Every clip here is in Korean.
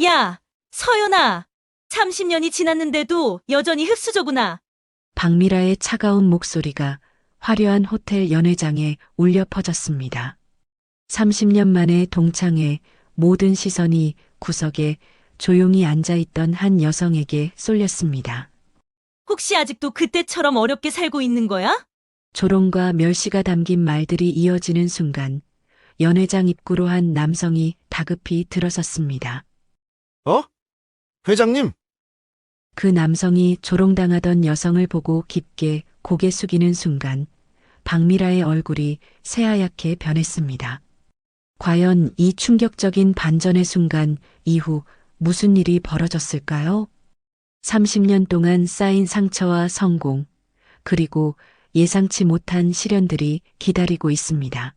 야, 서연아. 30년이 지났는데도 여전히 흙수저구나. 박미라의 차가운 목소리가 화려한 호텔 연회장에 울려 퍼졌습니다. 30년 만에 동창회 모든 시선이 구석에 조용히 앉아있던 한 여성에게 쏠렸습니다. 혹시 아직도 그때처럼 어렵게 살고 있는 거야? 조롱과 멸시가 담긴 말들이 이어지는 순간 연회장 입구로 한 남성이 다급히 들어섰습니다. 어? 회장님, 그 남성이 조롱당하던 여성을 보고 깊게 고개 숙이는 순간 박미라의 얼굴이 새하얗게 변했습니다. 과연 이 충격적인 반전의 순간 이후 무슨 일이 벌어졌을까요? 30년 동안 쌓인 상처와 성공, 그리고 예상치 못한 시련들이 기다리고 있습니다.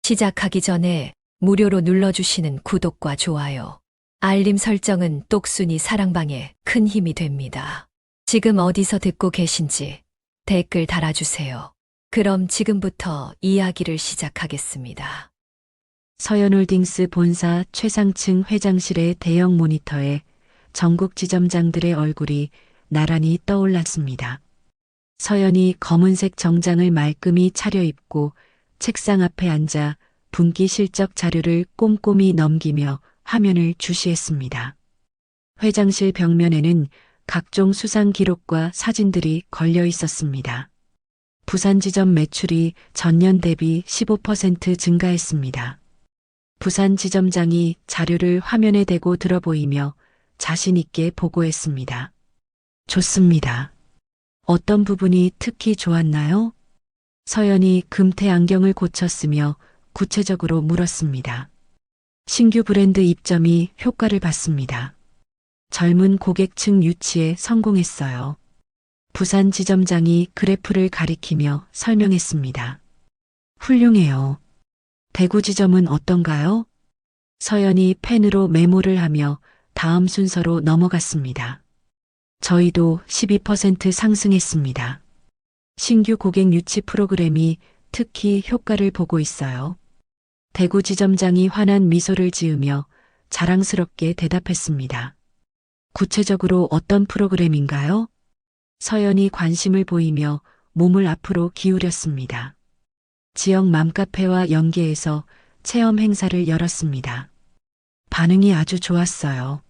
시작하기 전에 무료로 눌러주시는 구독과 좋아요, 알림 설정은 똑순이 사랑방에 큰 힘이 됩니다. 지금 어디서 듣고 계신지 댓글 달아주세요. 그럼 지금부터 이야기를 시작하겠습니다. 서현홀딩스 본사 최상층 회장실의 대형 모니터에 전국 지점장들의 얼굴이 나란히 떠올랐습니다. 서연이 검은색 정장을 말끔히 차려입고 책상 앞에 앉아 분기 실적 자료를 꼼꼼히 넘기며 화면을 주시했습니다. 회장실 벽면에는 각종 수상 기록과 사진들이 걸려 있었습니다. 부산 지점 매출이 전년 대비 15% 증가했습니다. 부산 지점장이 자료를 화면에 대고 들어 보이며 자신 있게 보고했습니다. 좋습니다. 어떤 부분이 특히 좋았나요? 서연이 금태 안경을 고쳤으며 구체적으로 물었습니다. 신규 브랜드 입점이 효과를 봤습니다. 젊은 고객층 유치에 성공했어요. 부산 지점장이 그래프를 가리키며 설명했습니다. 훌륭해요. 대구 지점은 어떤가요? 서연이 펜으로 메모를 하며 다음 순서로 넘어갔습니다. 저희도 12% 상승했습니다. 신규 고객 유치 프로그램이 특히 효과를 보고 있어요. 대구 지점장이 환한 미소를 지으며 자랑스럽게 대답했습니다. 구체적으로 어떤 프로그램인가요? 서연이 관심을 보이며 몸을 앞으로 기울였습니다. 지역 맘카페와 연계해서 체험 행사를 열었습니다. 반응이 아주 좋았어요.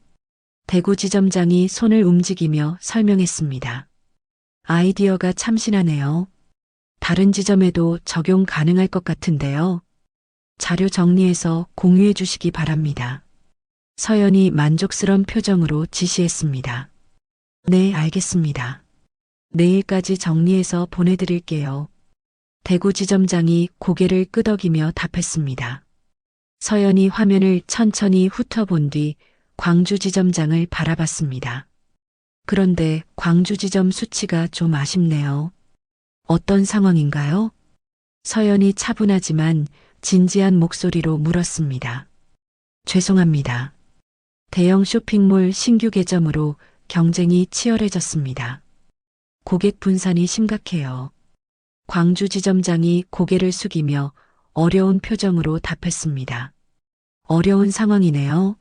대구 지점장이 손을 움직이며 설명했습니다. 아이디어가 참신하네요. 다른 지점에도 적용 가능할 것 같은데요. 자료 정리해서 공유해 주시기 바랍니다. 서연이 만족스러운 표정으로 지시했습니다. 네, 알겠습니다. 내일까지 정리해서 보내드릴게요. 대구 지점장이 고개를 끄덕이며 답했습니다. 서연이 화면을 천천히 훑어본 뒤 광주 지점장을 바라봤습니다. 그런데 광주 지점 수치가 좀 아쉽네요. 어떤 상황인가요? 서연이 차분하지만 진지한 목소리로 물었습니다. 죄송합니다. 대형 쇼핑몰 신규 개점으로 경쟁이 치열해졌습니다. 고객 분산이 심각해요. 광주 지점장이 고개를 숙이며 어려운 표정으로 답했습니다. 어려운 상황이네요.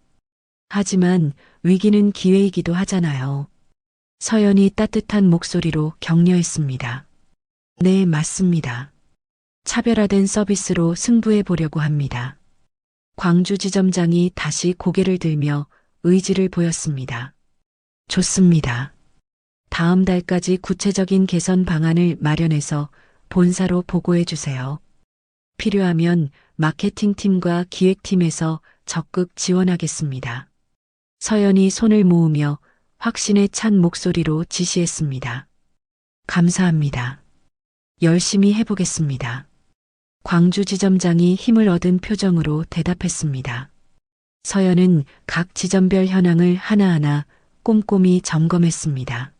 하지만 위기는 기회이기도 하잖아요. 서연이 따뜻한 목소리로 격려했습니다. 네, 맞습니다. 차별화된 서비스로 승부해 보려고 합니다. 광주 지점장이 다시 고개를 들며 의지를 보였습니다. 좋습니다. 다음 달까지 구체적인 개선 방안을 마련해서 본사로 보고해 주세요. 필요하면 마케팅팀과 기획팀에서 적극 지원하겠습니다. 서연이 손을 모으며 확신에 찬 목소리로 지시했습니다. 감사합니다. 열심히 해보겠습니다. 광주 지점장이 힘을 얻은 표정으로 대답했습니다. 서연은 각 지점별 현황을 하나하나 꼼꼼히 점검했습니다.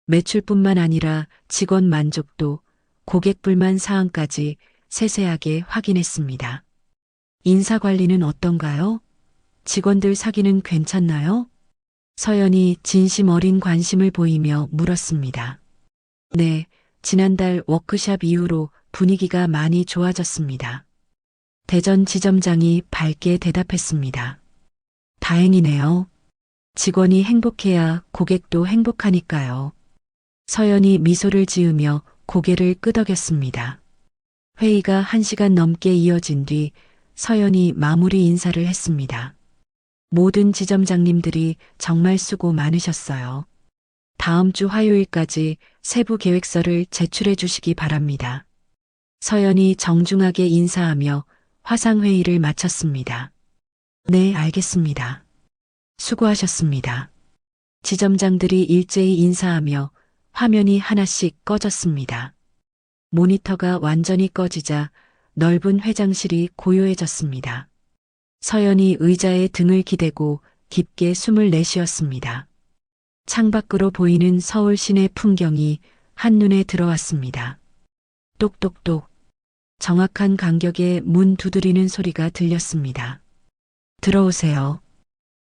매출뿐만 아니라 직원 만족도, 고객 불만 사항까지 세세하게 확인했습니다. 인사 관리는 어떤가요? 직원들 사기는 괜찮나요? 서연이 진심 어린 관심을 보이며 물었습니다. 네, 지난달 워크샵 이후로 분위기가 많이 좋아졌습니다. 대전 지점장이 밝게 대답했습니다. 다행이네요. 직원이 행복해야 고객도 행복하니까요. 서연이 미소를 지으며 고개를 끄덕였습니다. 회의가 1시간 넘게 이어진 뒤 서연이 마무리 인사를 했습니다. 모든 지점장님들이 정말 수고 많으셨어요. 다음 주 화요일까지 세부 계획서를 제출해 주시기 바랍니다. 서연이 정중하게 인사하며 화상회의를 마쳤습니다. 네, 알겠습니다. 수고하셨습니다. 지점장들이 일제히 인사하며 화면이 하나씩 꺼졌습니다. 모니터가 완전히 꺼지자 넓은 회장실이 고요해졌습니다. 서연이 의자에 등을 기대고 깊게 숨을 내쉬었습니다. 창밖으로 보이는 서울 시내 풍경이 한눈에 들어왔습니다. 똑똑똑. 정확한 간격에 문 두드리는 소리가 들렸습니다. 들어오세요.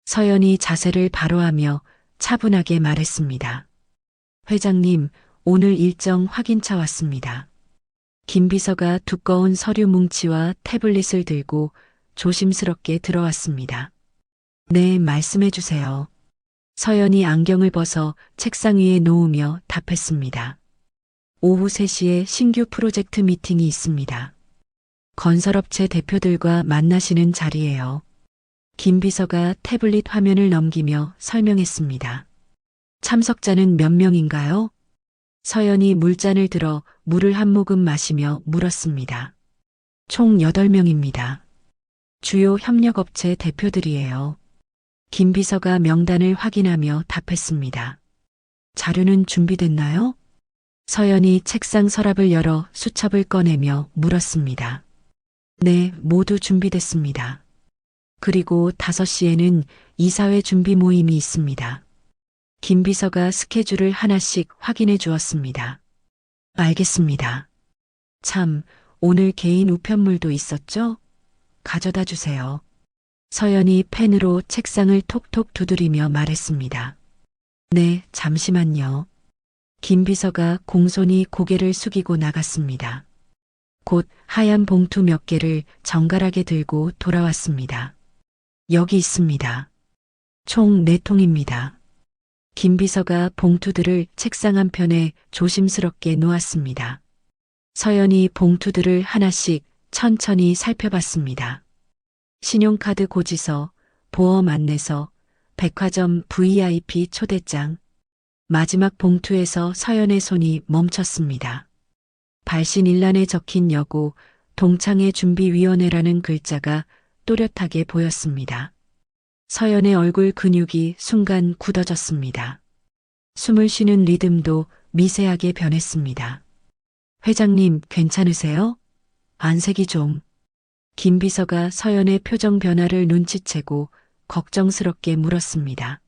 서연이 자세를 바로하며 차분하게 말했습니다. 회장님, 오늘 일정 확인차 왔습니다. 김 비서가 두꺼운 서류 뭉치와 태블릿을 들고 조심스럽게 들어왔습니다. 네, 말씀해 주세요. 서연이 안경을 벗어 책상 위에 놓으며 답했습니다. 오후 3시에 신규 프로젝트 미팅이 있습니다. 건설업체 대표들과 만나시는 자리예요. 김 비서가 태블릿 화면을 넘기며 설명했습니다. 참석자는 몇 명인가요? 서연이 물잔을 들어 물을 한 모금 마시며 물었습니다. 총 8명입니다. 주요 협력업체 대표들이에요. 김 비서가 명단을 확인하며 답했습니다. 자료는 준비됐나요? 서연이 책상 서랍을 열어 수첩을 꺼내며 물었습니다. 네, 모두 준비됐습니다. 그리고 5시에는 이사회 준비 모임이 있습니다. 김 비서가 스케줄을 하나씩 확인해 주었습니다. 알겠습니다. 참, 오늘 개인 우편물도 있었죠? 가져다 주세요. 서연이 펜으로 책상을 톡톡 두드리며 말했습니다. 네, 잠시만요. 김 비서가 공손히 고개를 숙이고 나갔습니다. 곧 하얀 봉투 몇 개를 정갈하게 들고 돌아왔습니다. 여기 있습니다. 총 4통입니다. 김 비서가 봉투들을 책상 한편에 조심스럽게 놓았습니다. 서연이 봉투들을 하나씩 천천히 살펴봤습니다. 신용카드 고지서, 보험 안내서, 백화점 VIP 초대장. 마지막 봉투에서 서연의 손이 멈췄습니다. 발신일란에 적힌 여고 동창회 준비위원회라는 글자가 또렷하게 보였습니다. 서연의 얼굴 근육이 순간 굳어졌습니다. 숨을 쉬는 리듬도 미세하게 변했습니다. 회장님, 괜찮으세요? 안색이 좀. 김 비서가 서연의 표정 변화를 눈치채고 걱정스럽게 물었습니다.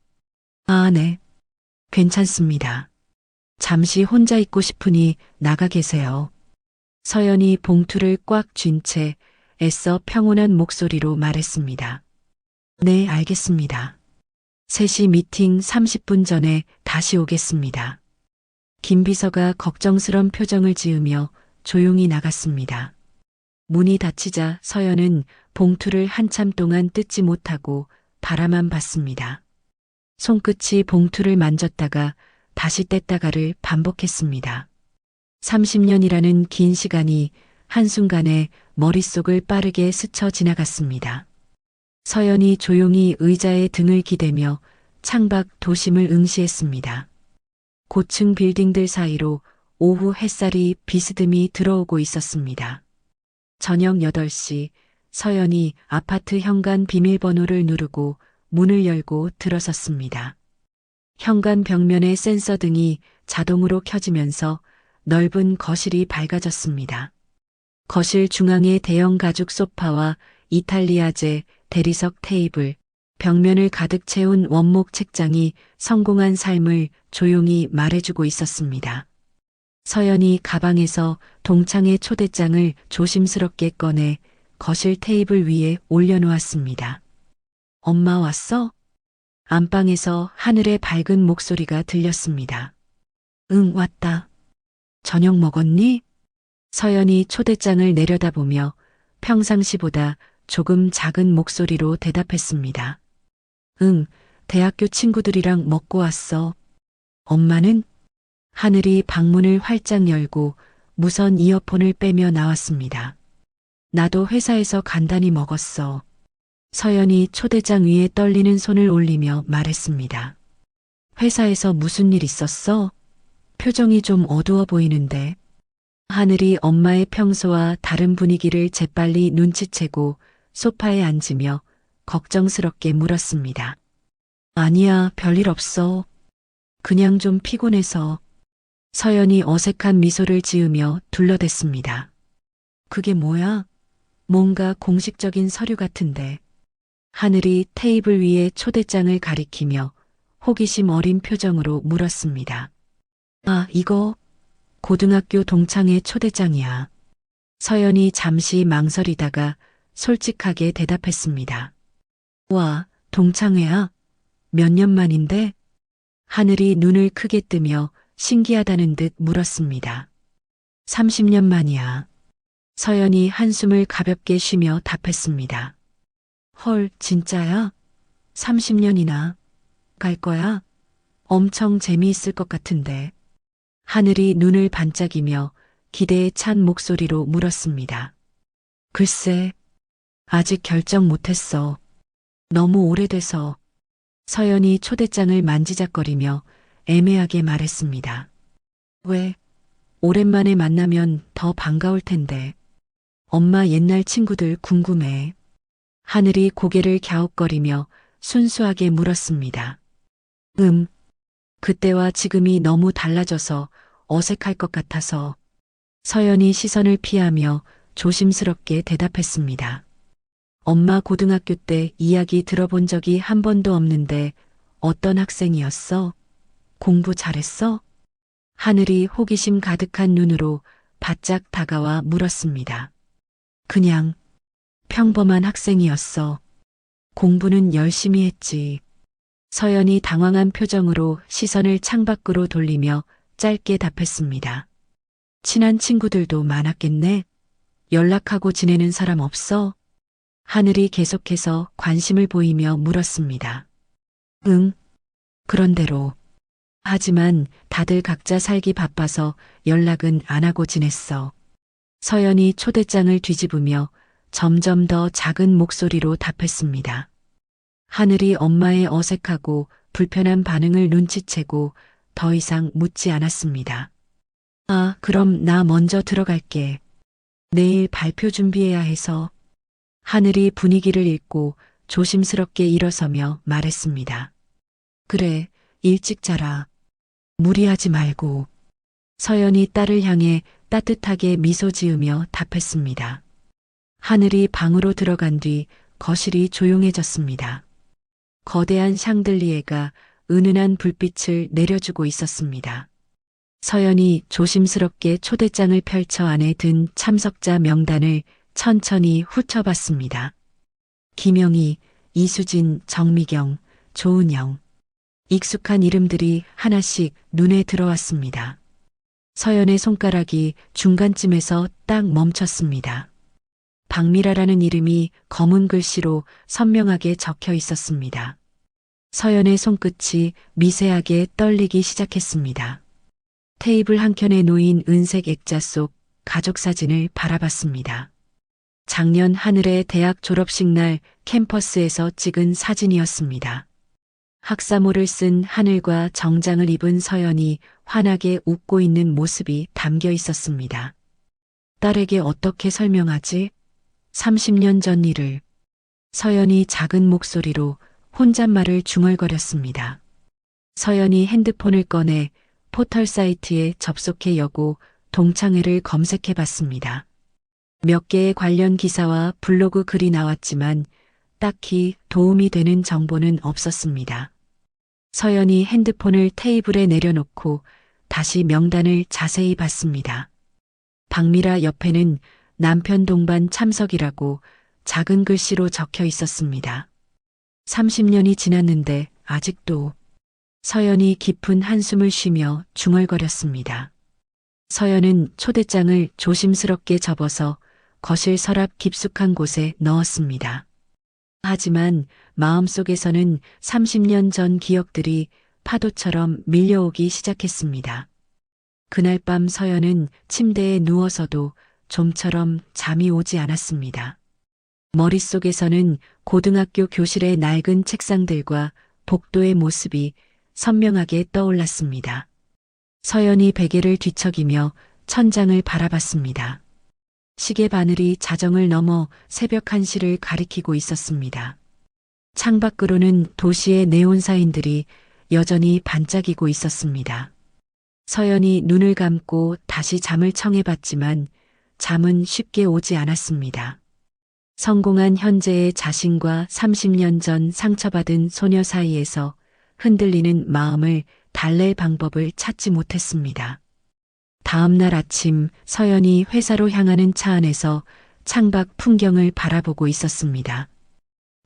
아, 네. 괜찮습니다. 잠시 혼자 있고 싶으니 나가 계세요. 서연이 봉투를 꽉 쥔 채 애써 평온한 목소리로 말했습니다. 네, 알겠습니다. 3시 미팅 30분 전에 다시 오겠습니다. 김 비서가 걱정스런 표정을 지으며 조용히 나갔습니다. 문이 닫히자 서연은 봉투를 한참 동안 뜯지 못하고 바라만 봤습니다. 손끝이 봉투를 만졌다가 다시 뗐다가를 반복했습니다. 30년이라는 긴 시간이 한순간에 머릿속을 빠르게 스쳐 지나갔습니다. 서연이 조용히 의자에 등을 기대며 창밖 도심을 응시했습니다. 고층 빌딩들 사이로 오후 햇살이 비스듬히 들어오고 있었습니다. 저녁 8시 서연이 아파트 현관 비밀번호를 누르고 문을 열고 들어섰습니다. 현관 벽면의 센서 등이 자동으로 켜지면서 넓은 거실이 밝아졌습니다. 거실 중앙에 대형 가죽 소파와 이탈리아제 대리석 테이블, 벽면을 가득 채운 원목 책장이 성공한 삶을 조용히 말해주고 있었습니다. 서연이 가방에서 동창회 초대장을 조심스럽게 꺼내 거실 테이블 위에 올려놓았습니다. 엄마 왔어? 안방에서 하늘의 밝은 목소리가 들렸습니다. 응, 왔다. 저녁 먹었니? 서연이 초대장을 내려다보며 평상시보다 조금 작은 목소리로 대답했습니다. 응, 대학교 친구들이랑 먹고 왔어. 엄마는? 하늘이 방문을 활짝 열고 무선 이어폰을 빼며 나왔습니다. 나도 회사에서 간단히 먹었어. 서연이 초대장 위에 떨리는 손을 올리며 말했습니다. 회사에서 무슨 일 있었어? 표정이 좀 어두워 보이는데. 하늘이 엄마의 평소와 다른 분위기를 재빨리 눈치채고 소파에 앉으며 걱정스럽게 물었습니다. 아니야, 별일 없어. 그냥 좀 피곤해서. 서연이 어색한 미소를 지으며 둘러댔습니다. 그게 뭐야? 뭔가 공식적인 서류 같은데. 하늘이 테이블 위에 초대장을 가리키며 호기심 어린 표정으로 물었습니다. 아, 이거 고등학교 동창회 초대장이야. 서연이 잠시 망설이다가 솔직하게 대답했습니다. 와, 동창회야? 몇 년 만인데? 하늘이 눈을 크게 뜨며 신기하다는 듯 물었습니다. 30년 만이야. 서연이 한숨을 가볍게 쉬며 답했습니다. 헐, 진짜야? 30년이나 갈 거야? 엄청 재미있을 것 같은데. 하늘이 눈을 반짝이며 기대에 찬 목소리로 물었습니다. 글쎄, 아직 결정 못했어. 너무 오래돼서. 서연이 초대장을 만지작거리며 애매하게 말했습니다. 왜? 오랜만에 만나면 더 반가울 텐데. 엄마 옛날 친구들 궁금해. 하늘이 고개를 갸웃거리며 순수하게 물었습니다. 그때와 지금이 너무 달라져서 어색할 것 같아서. 서연이 시선을 피하며 조심스럽게 대답했습니다. 엄마 고등학교 때 이야기 들어본 적이 한 번도 없는데 어떤 학생이었어? 공부 잘했어? 하늘이 호기심 가득한 눈으로 바짝 다가와 물었습니다. 그냥 평범한 학생이었어. 공부는 열심히 했지. 서연이 당황한 표정으로 시선을 창밖으로 돌리며 짧게 답했습니다. 친한 친구들도 많았겠네. 연락하고 지내는 사람 없어? 하늘이 계속해서 관심을 보이며 물었습니다. 응, 그런대로. 하지만 다들 각자 살기 바빠서 연락은 안 하고 지냈어. 서연이 초대장을 뒤집으며 점점 더 작은 목소리로 답했습니다. 하늘이 엄마의 어색하고 불편한 반응을 눈치채고 더 이상 묻지 않았습니다. 아, 그럼 나 먼저 들어갈게. 내일 발표 준비해야 해서. 하늘이 분위기를 읽고 조심스럽게 일어서며 말했습니다. 그래, 일찍 자라. 무리하지 말고. 서연이 딸을 향해 따뜻하게 미소 지으며 답했습니다. 하늘이 방으로 들어간 뒤 거실이 조용해졌습니다. 거대한 샹들리에가 은은한 불빛을 내려주고 있었습니다. 서연이 조심스럽게 초대장을 펼쳐 안에 든 참석자 명단을 천천히 훑어봤습니다. 김영희, 이수진, 정미경, 조은영. 익숙한 이름들이 하나씩 눈에 들어왔습니다. 서연의 손가락이 중간쯤에서 딱 멈췄습니다. 박미라라는 이름이 검은 글씨로 선명하게 적혀 있었습니다. 서연의 손끝이 미세하게 떨리기 시작했습니다. 테이블 한켠에 놓인 은색 액자 속 가족 사진을 바라봤습니다. 작년 하늘의 대학 졸업식 날 캠퍼스에서 찍은 사진이었습니다. 학사모를 쓴 하늘과 정장을 입은 서연이 환하게 웃고 있는 모습이 담겨 있었습니다. 딸에게 어떻게 설명하지? 30년 전 일을. 서연이 작은 목소리로 혼잣말을 중얼거렸습니다. 서연이 핸드폰을 꺼내 포털 사이트에 접속해 여고 동창회를 검색해 봤습니다. 몇 개의 관련 기사와 블로그 글이 나왔지만 딱히 도움이 되는 정보는 없었습니다. 서연이 핸드폰을 테이블에 내려놓고 다시 명단을 자세히 봤습니다. 박미라 옆에는 남편 동반 참석이라고 작은 글씨로 적혀 있었습니다. 30년이 지났는데 아직도. 서연이 깊은 한숨을 쉬며 중얼거렸습니다. 서연은 초대장을 조심스럽게 접어서 거실 서랍 깊숙한 곳에 넣었습니다. 하지만 마음속에서는 30년 전 기억들이 파도처럼 밀려오기 시작했습니다. 그날 밤 서연은 침대에 누워서도 좀처럼 잠이 오지 않았습니다. 머릿속에서는 고등학교 교실의 낡은 책상들과 복도의 모습이 선명하게 떠올랐습니다. 서연이 베개를 뒤척이며 천장을 바라봤습니다. 시계 바늘이 자정을 넘어 새벽 1시를 가리키고 있었습니다. 창밖으로는 도시의 네온사인들이 여전히 반짝이고 있었습니다. 서연이 눈을 감고 다시 잠을 청해봤지만 잠은 쉽게 오지 않았습니다. 성공한 현재의 자신과 30년 전 상처받은 소녀 사이에서 흔들리는 마음을 달랠 방법을 찾지 못했습니다. 다음 날 아침 서연이 회사로 향하는 차 안에서 창밖 풍경을 바라보고 있었습니다.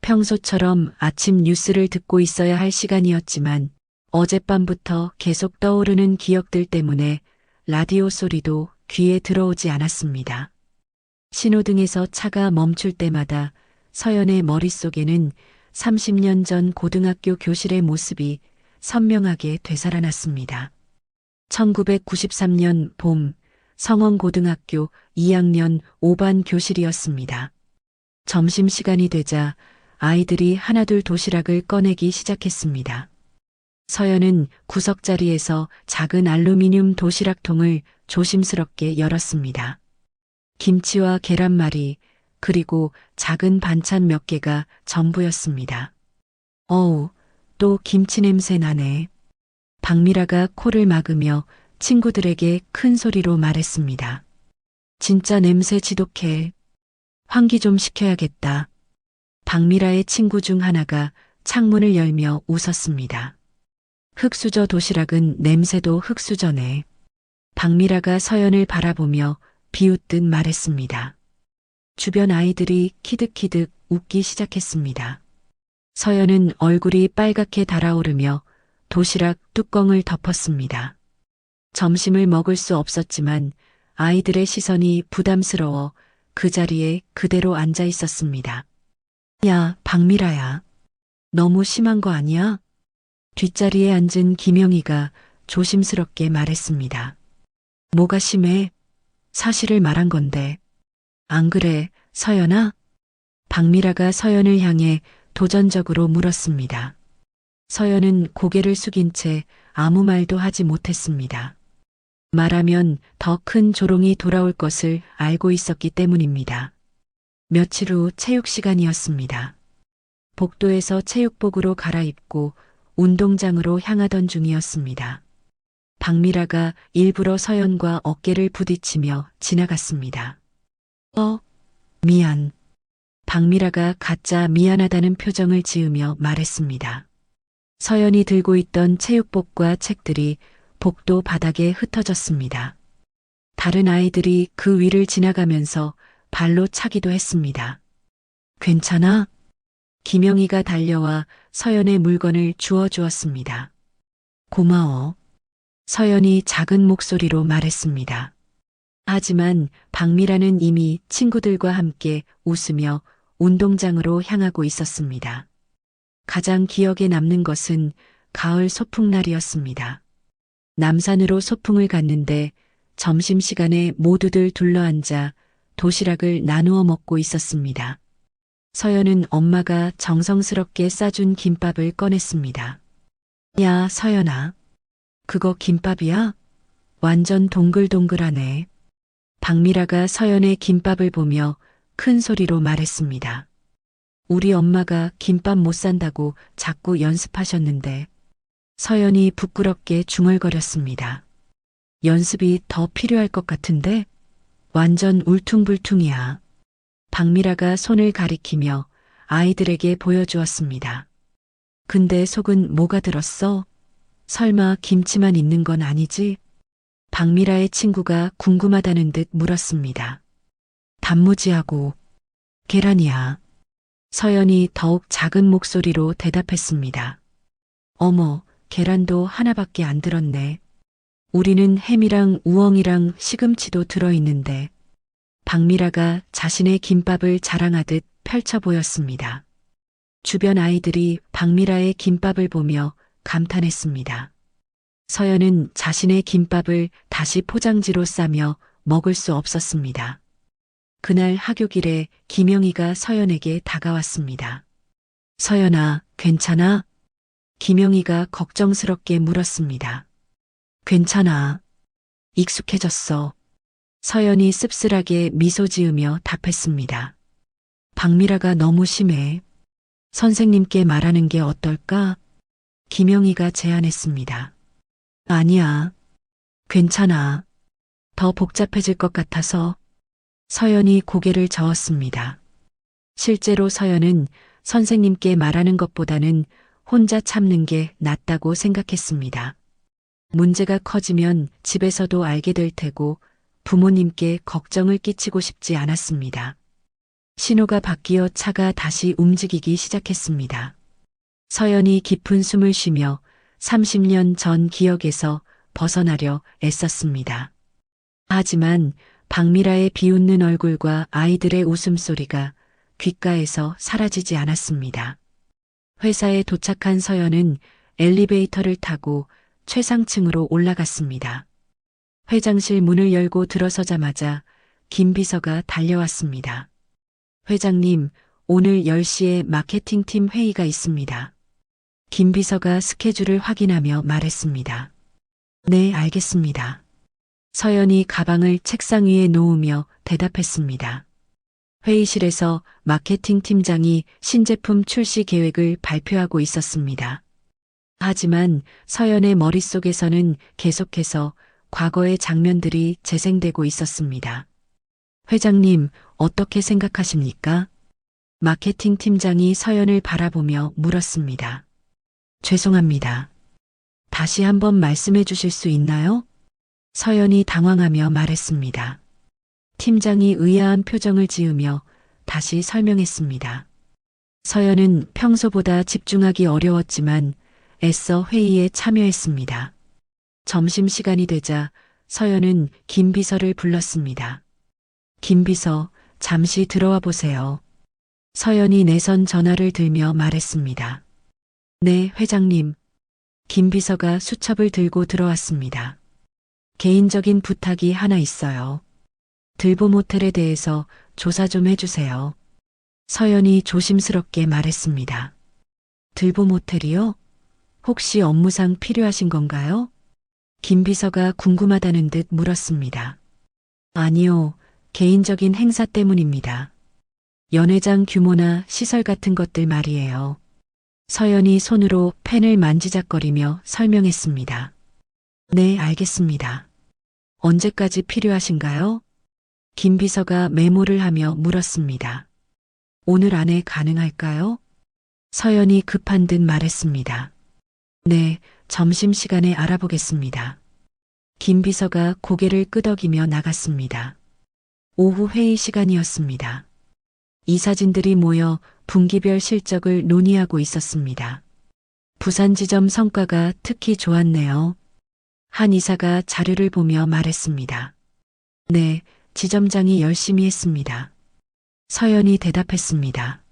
평소처럼 아침 뉴스를 듣고 있어야 할 시간이었지만 어젯밤부터 계속 떠오르는 기억들 때문에 라디오 소리도 귀에 들어오지 않았습니다. 신호등에서 차가 멈출 때마다 서연의 머릿속에는 30년 전 고등학교 교실의 모습이 선명하게 되살아났습니다. 1993년 봄 성원고등학교 2학년 5반 교실이었습니다. 점심시간이 되자 아이들이 하나둘 도시락을 꺼내기 시작했습니다. 서연은 구석자리에서 작은 알루미늄 도시락통을 조심스럽게 열었습니다. 김치와 계란말이 그리고 작은 반찬 몇 개가 전부였습니다. 어우, 또 김치 냄새 나네. 박미라가 코를 막으며 친구들에게 큰 소리로 말했습니다. 진짜 냄새 지독해. 환기 좀 시켜야겠다. 박미라의 친구 중 하나가 창문을 열며 웃었습니다. 흑수저 도시락은 냄새도 흑수저네. 박미라가 서연을 바라보며 비웃듯 말했습니다. 주변 아이들이 키득키득 웃기 시작했습니다. 서연은 얼굴이 빨갛게 달아오르며 도시락 뚜껑을 덮었습니다. 점심을 먹을 수 없었지만 아이들의 시선이 부담스러워 그 자리에 그대로 앉아 있었습니다. 야, 박미라야. 너무 심한 거 아니야? 뒷자리에 앉은 김영희가 조심스럽게 말했습니다. 뭐가 심해? 사실을 말한 건데. 안 그래, 서연아? 박미라가 서연을 향해 도전적으로 물었습니다. 서연은 고개를 숙인 채 아무 말도 하지 못했습니다. 말하면 더 큰 조롱이 돌아올 것을 알고 있었기 때문입니다. 며칠 후 체육 시간이었습니다. 복도에서 체육복으로 갈아입고 운동장으로 향하던 중이었습니다. 박미라가 일부러 서연과 어깨를 부딪히며 지나갔습니다. 미안. 박미라가 가짜 미안하다는 표정을 지으며 말했습니다. 서연이 들고 있던 체육복과 책들이 복도 바닥에 흩어졌습니다. 다른 아이들이 그 위를 지나가면서 발로 차기도 했습니다. 괜찮아? 김영희가 달려와 서연의 물건을 주워주었습니다. 고마워. 서연이 작은 목소리로 말했습니다. 하지만 박미라는 이미 친구들과 함께 웃으며 운동장으로 향하고 있었습니다. 가장 기억에 남는 것은 가을 소풍날이었습니다. 남산으로 소풍을 갔는데 점심시간에 모두들 둘러앉아 도시락을 나누어 먹고 있었습니다. 서연은 엄마가 정성스럽게 싸준 김밥을 꺼냈습니다. 야, 서연아. 그거 김밥이야? 완전 동글동글하네. 박미라가 서연의 김밥을 보며 큰 소리로 말했습니다. 우리 엄마가 김밥 못 산다고 자꾸 연습하셨는데. 서연이 부끄럽게 중얼거렸습니다. 연습이 더 필요할 것 같은데? 완전 울퉁불퉁이야. 박미라가 손을 가리키며 아이들에게 보여주었습니다. 근데 속은 뭐가 들었어? 설마 김치만 있는 건 아니지? 박미라의 친구가 궁금하다는 듯 물었습니다. 단무지하고 계란이야. 서연이 더욱 작은 목소리로 대답했습니다. 어머, 계란도 하나밖에 안 들었네. 우리는 햄이랑 우엉이랑 시금치도 들어있는데. 박미라가 자신의 김밥을 자랑하듯 펼쳐 보였습니다. 주변 아이들이 박미라의 김밥을 보며 감탄했습니다. 서연은 자신의 김밥을 다시 포장지로 싸며 먹을 수 없었습니다. 그날 하교길에 김영희가 서연에게 다가왔습니다. 서연아, 괜찮아? 김영희가 걱정스럽게 물었습니다. 괜찮아. 익숙해졌어. 서연이 씁쓸하게 미소 지으며 답했습니다. 박미라가 너무 심해. 선생님께 말하는 게 어떨까? 김영희가 제안했습니다. 아니야. 괜찮아. 더 복잡해질 것 같아서. 서연이 고개를 저었습니다. 실제로 서연은 선생님께 말하는 것보다는 혼자 참는 게 낫다고 생각했습니다. 문제가 커지면 집에서도 알게 될 테고 부모님께 걱정을 끼치고 싶지 않았습니다. 신호가 바뀌어 차가 다시 움직이기 시작했습니다. 서연이 깊은 숨을 쉬며 30년 전 기억에서 벗어나려 애썼습니다. 하지만 박미라의 비웃는 얼굴과 아이들의 웃음소리가 귓가에서 사라지지 않았습니다. 회사에 도착한 서연은 엘리베이터를 타고 최상층으로 올라갔습니다. 회장실 문을 열고 들어서자마자 김 비서가 달려왔습니다. 회장님, 오늘 10시에 마케팅팀 회의가 있습니다. 김 비서가 스케줄을 확인하며 말했습니다. 네, 알겠습니다. 서연이 가방을 책상 위에 놓으며 대답했습니다. 회의실에서 마케팅 팀장이 신제품 출시 계획을 발표하고 있었습니다. 하지만 서연의 머릿속에서는 계속해서 과거의 장면들이 재생되고 있었습니다. 회장님, 어떻게 생각하십니까? 마케팅 팀장이 서연을 바라보며 물었습니다. 죄송합니다. 다시 한번 말씀해 주실 수 있나요? 서연이 당황하며 말했습니다. 팀장이 의아한 표정을 지으며 다시 설명했습니다. 서연은 평소보다 집중하기 어려웠지만 애써 회의에 참여했습니다. 점심시간이 되자 서연은 김 비서를 불렀습니다. 김 비서, 잠시 들어와 보세요. 서연이 내선 전화를 들며 말했습니다. 네, 회장님. 김 비서가 수첩을 들고 들어왔습니다. 개인적인 부탁이 하나 있어요. 들보 모텔에 대해서 조사 좀 해주세요. 서연이 조심스럽게 말했습니다. 들보 모텔이요? 혹시 업무상 필요하신 건가요? 김 비서가 궁금하다는 듯 물었습니다. 아니요, 개인적인 행사 때문입니다. 연회장 규모나 시설 같은 것들 말이에요. 서연이 손으로 펜을 만지작거리며 설명했습니다. 네, 알겠습니다. 언제까지 필요하신가요? 김 비서가 메모를 하며 물었습니다. 오늘 안에 가능할까요? 서연이 급한 듯 말했습니다. 네, 점심시간에 알아보겠습니다. 김 비서가 고개를 끄덕이며 나갔습니다. 오후 회의 시간이었습니다. 이사진들이 모여 분기별 실적을 논의하고 있었습니다. 부산 지점 성과가 특히 좋았네요. 한 이사가 자료를 보며 말했습니다. 네, 지점장이 열심히 했습니다. 서연이 대답했습니다.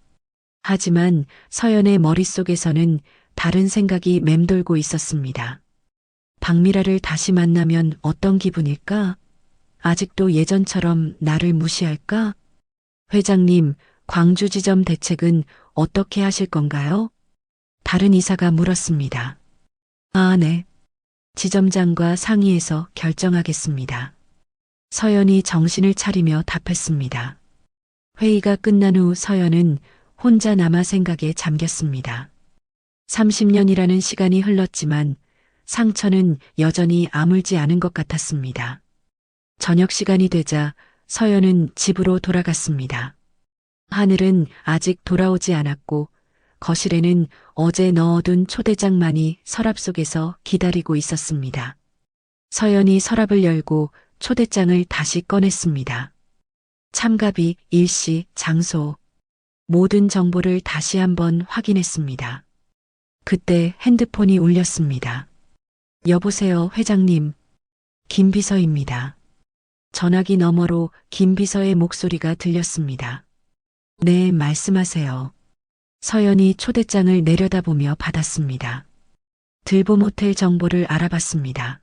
하지만 서연의 머릿속에서는 다른 생각이 맴돌고 있었습니다. 박미라를 다시 만나면 어떤 기분일까? 아직도 예전처럼 나를 무시할까? 회장님, 광주지점 대책은 어떻게 하실 건가요? 다른 이사가 물었습니다. 아, 네. 지점장과 상의해서 결정하겠습니다. 서연이 정신을 차리며 답했습니다. 회의가 끝난 후 서연은 혼자 남아 생각에 잠겼습니다. 30년이라는 시간이 흘렀지만 상처는 여전히 아물지 않은 것 같았습니다. 저녁 시간이 되자 서연은 집으로 돌아갔습니다. 하늘은 아직 돌아오지 않았고 거실에는 어제 넣어둔 초대장만이 서랍 속에서 기다리고 있었습니다. 서연이 서랍을 열고 초대장을 다시 꺼냈습니다. 참가비, 일시, 장소, 모든 정보를 다시 한번 확인했습니다. 그때 핸드폰이 울렸습니다. 여보세요, 회장님. 김 비서입니다. 전화기 너머로 김 비서의 목소리가 들렸습니다. 네, 말씀하세요. 서연이 초대장을 내려다보며 받았습니다. 들봄 호텔 정보를 알아봤습니다.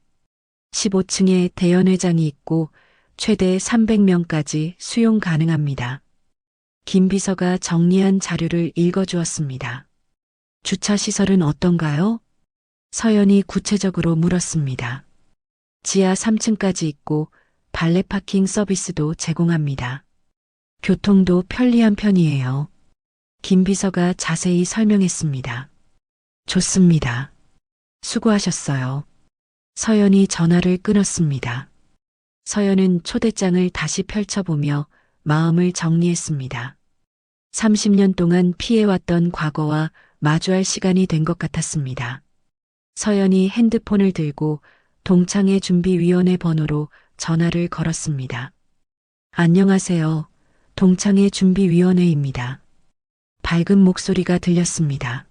15층에 대연회장이 있고 최대 300명까지 수용 가능합니다. 김 비서가 정리한 자료를 읽어주었습니다. 주차시설은 어떤가요? 서연이 구체적으로 물었습니다. 지하 3층까지 있고 발레 파킹 서비스도 제공합니다. 교통도 편리한 편이에요. 김 비서가 자세히 설명했습니다. 좋습니다. 수고하셨어요. 서연이 전화를 끊었습니다. 서연은 초대장을 다시 펼쳐보며 마음을 정리했습니다. 30년 동안 피해왔던 과거와 마주할 시간이 된 것 같았습니다. 서연이 핸드폰을 들고 동창회 준비위원회 번호로 전화를 걸었습니다. 안녕하세요. 동창회 준비위원회입니다. 밝은 목소리가 들렸습니다.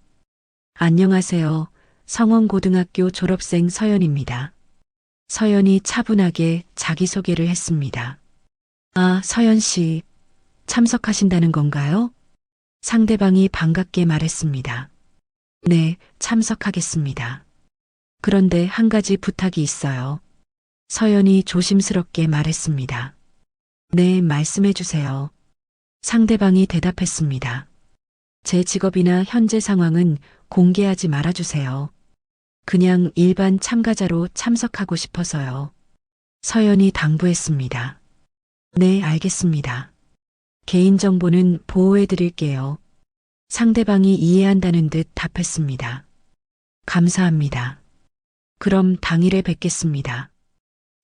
안녕하세요. 성원고등학교 졸업생 서연입니다. 서연이 차분하게 자기소개를 했습니다. 아, 서연 씨, 참석하신다는 건가요? 상대방이 반갑게 말했습니다. 네, 참석하겠습니다. 그런데 한 가지 부탁이 있어요. 서연이 조심스럽게 말했습니다. 네, 말씀해 주세요. 상대방이 대답했습니다. 제 직업이나 현재 상황은 공개하지 말아주세요. 그냥 일반 참가자로 참석하고 싶어서요. 서연이 당부했습니다. 네, 알겠습니다. 개인정보는 보호해 드릴게요. 상대방이 이해한다는 듯 답했습니다. 감사합니다. 그럼 당일에 뵙겠습니다.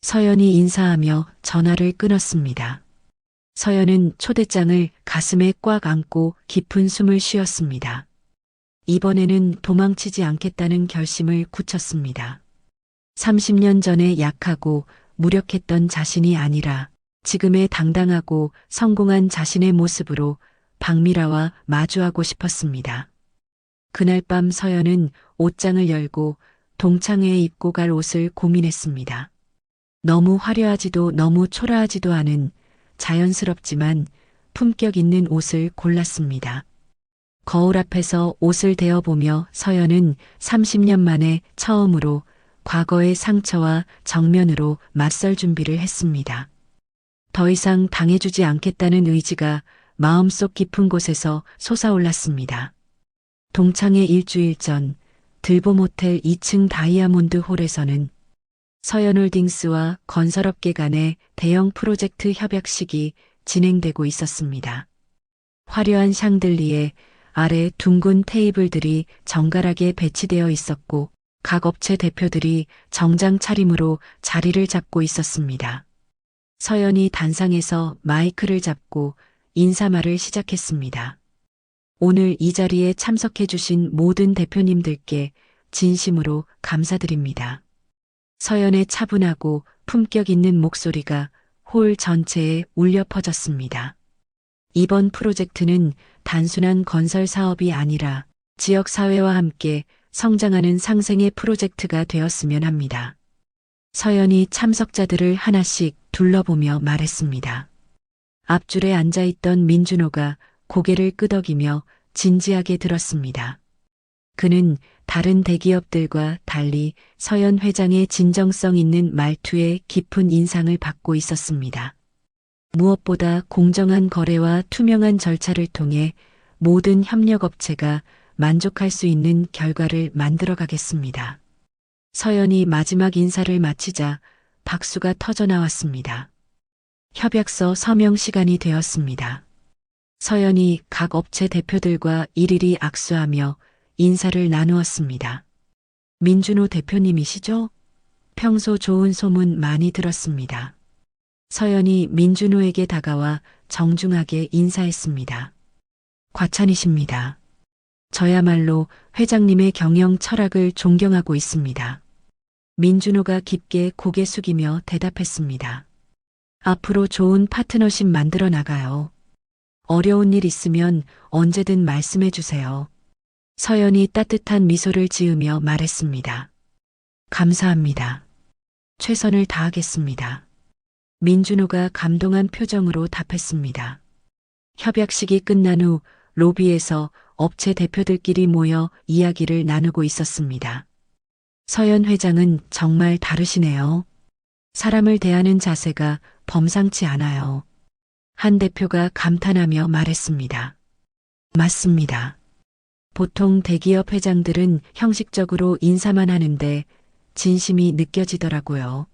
서연이 인사하며 전화를 끊었습니다. 서연은 초대장을 가슴에 꽉 안고 깊은 숨을 쉬었습니다. 이번에는 도망치지 않겠다는 결심을 굳혔습니다. 30년 전에 약하고 무력했던 자신이 아니라 지금의 당당하고 성공한 자신의 모습으로 박미라와 마주하고 싶었습니다. 그날 밤 서연은 옷장을 열고 동창회에 입고 갈 옷을 고민했습니다. 너무 화려하지도 너무 초라하지도 않은 자연스럽지만 품격 있는 옷을 골랐습니다. 거울 앞에서 옷을 대어보며 서연은 30년 만에 처음으로 과거의 상처와 정면으로 맞설 준비를 했습니다. 더 이상 당해주지 않겠다는 의지가 마음속 깊은 곳에서 솟아올랐습니다. 동창회 일주일 전 들봄 호텔 2층 다이아몬드 홀에서는 서연홀딩스와 건설업계 간의 대형 프로젝트 협약식이 진행되고 있었습니다. 화려한 샹들리에 아래 둥근 테이블들이 정갈하게 배치되어 있었고 각 업체 대표들이 정장 차림으로 자리를 잡고 있었습니다. 서연이 단상에서 마이크를 잡고 인사말을 시작했습니다. 오늘 이 자리에 참석해 주신 모든 대표님들께 진심으로 감사드립니다. 서연의 차분하고 품격 있는 목소리가 홀 전체에 울려 퍼졌습니다. 이번 프로젝트는 단순한 건설 사업이 아니라 지역 사회와 함께 성장하는 상생의 프로젝트가 되었으면 합니다. 서연이 참석자들을 하나씩 둘러보며 말했습니다. 앞줄에 앉아있던 민준호가 고개를 끄덕이며 진지하게 들었습니다. 그는 다른 대기업들과 달리 서연 회장의 진정성 있는 말투에 깊은 인상을 받고 있었습니다. 무엇보다 공정한 거래와 투명한 절차를 통해 모든 협력업체가 만족할 수 있는 결과를 만들어 가겠습니다. 서연이 마지막 인사를 마치자 박수가 터져 나왔습니다. 협약서 서명 시간이 되었습니다. 서연이 각 업체 대표들과 일일이 악수하며 인사를 나누었습니다. 민준호 대표님이시죠? 평소 좋은 소문 많이 들었습니다. 서연이 민준호에게 다가와 정중하게 인사했습니다. 과찬이십니다. 저야말로 회장님의 경영 철학을 존경하고 있습니다. 민준호가 깊게 고개 숙이며 대답했습니다. 앞으로 좋은 파트너십 만들어 나가요. 어려운 일 있으면 언제든 말씀해 주세요. 서연이 따뜻한 미소를 지으며 말했습니다. 감사합니다. 최선을 다하겠습니다. 민준호가 감동한 표정으로 답했습니다. 협약식이 끝난 후 로비에서 업체 대표들끼리 모여 이야기를 나누고 있었습니다. 서연 회장은 정말 다르시네요. 사람을 대하는 자세가 범상치 않아요. 한 대표가 감탄하며 말했습니다. 맞습니다. 보통 대기업 회장들은 형식적으로 인사만 하는데 진심이 느껴지더라고요.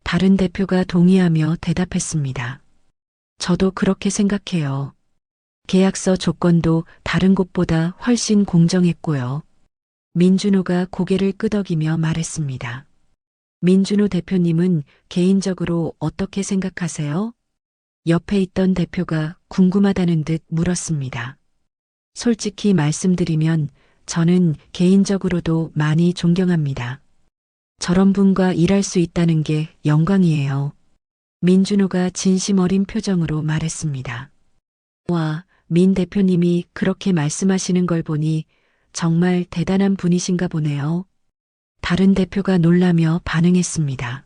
다른 대표가 동의하며 대답했습니다. 저도 그렇게 생각해요. 계약서 조건도 다른 곳보다 훨씬 공정했고요. 민준호가 고개를 끄덕이며 말했습니다. 민준호 대표님은 개인적으로 어떻게 생각하세요? 옆에 있던 대표가 궁금하다는 듯 물었습니다. 솔직히 말씀드리면 저는 개인적으로도 많이 존경합니다. 저런 분과 일할 수 있다는 게 영광이에요. 민준호가 진심 어린 표정으로 말했습니다. 와, 민 대표님이 그렇게 말씀하시는 걸 보니 정말 대단한 분이신가 보네요. 다른 대표가 놀라며 반응했습니다.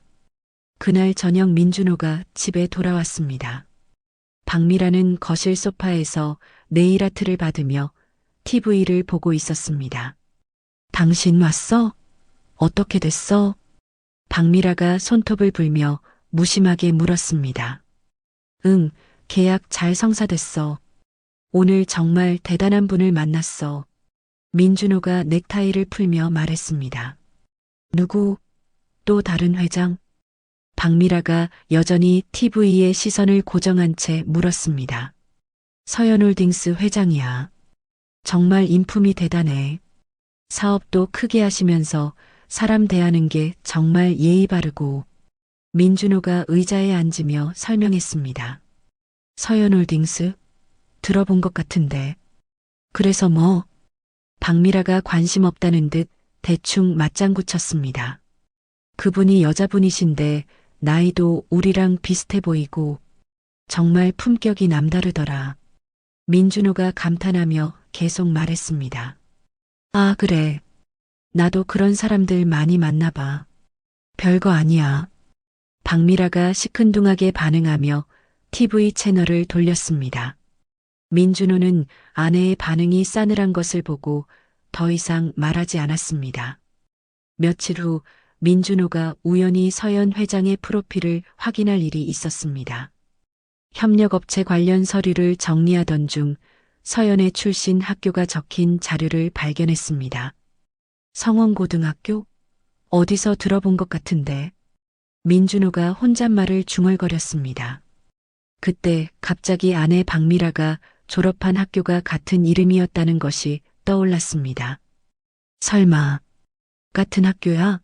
그날 저녁 민준호가 집에 돌아왔습니다. 박미라는 거실 소파에서 네일 아트를 받으며 TV를 보고 있었습니다. 당신 왔어? 어떻게 됐어? 박미라가 손톱을 불며 무심하게 물었습니다. 응, 계약 잘 성사됐어. 오늘 정말 대단한 분을 만났어. 민준호가 넥타이를 풀며 말했습니다. 누구? 또 다른 회장? 박미라가 여전히 TV에 시선을 고정한 채 물었습니다. 서현홀딩스 회장이야. 정말 인품이 대단해. 사업도 크게 하시면서 사람 대하는 게 정말 예의 바르고. 민준호가 의자에 앉으며 설명했습니다. 서현홀딩스? 들어본 것 같은데. 그래서 뭐? 박미라가 관심 없다는 듯 대충 맞장구 쳤습니다. 그분이 여자분이신데 나이도 우리랑 비슷해 보이고 정말 품격이 남다르더라. 민준호가 감탄하며 계속 말했습니다. 아, 그래. 나도 그런 사람들 많이 만나봐. 별거 아니야. 박미라가 시큰둥하게 반응하며 TV 채널을 돌렸습니다. 민준호는 아내의 반응이 싸늘한 것을 보고 더 이상 말하지 않았습니다. 며칠 후 민준호가 우연히 서연 회장의 프로필을 확인할 일이 있었습니다. 협력업체 관련 서류를 정리하던 중 서연의 출신 학교가 적힌 자료를 발견했습니다. 성원고등학교? 어디서 들어본 것 같은데. 민준호가 혼잣말을 중얼거렸습니다. 그때 갑자기 아내 박미라가 졸업한 학교가 같은 이름이었다는 것이 떠올랐습니다. 설마 같은 학교야?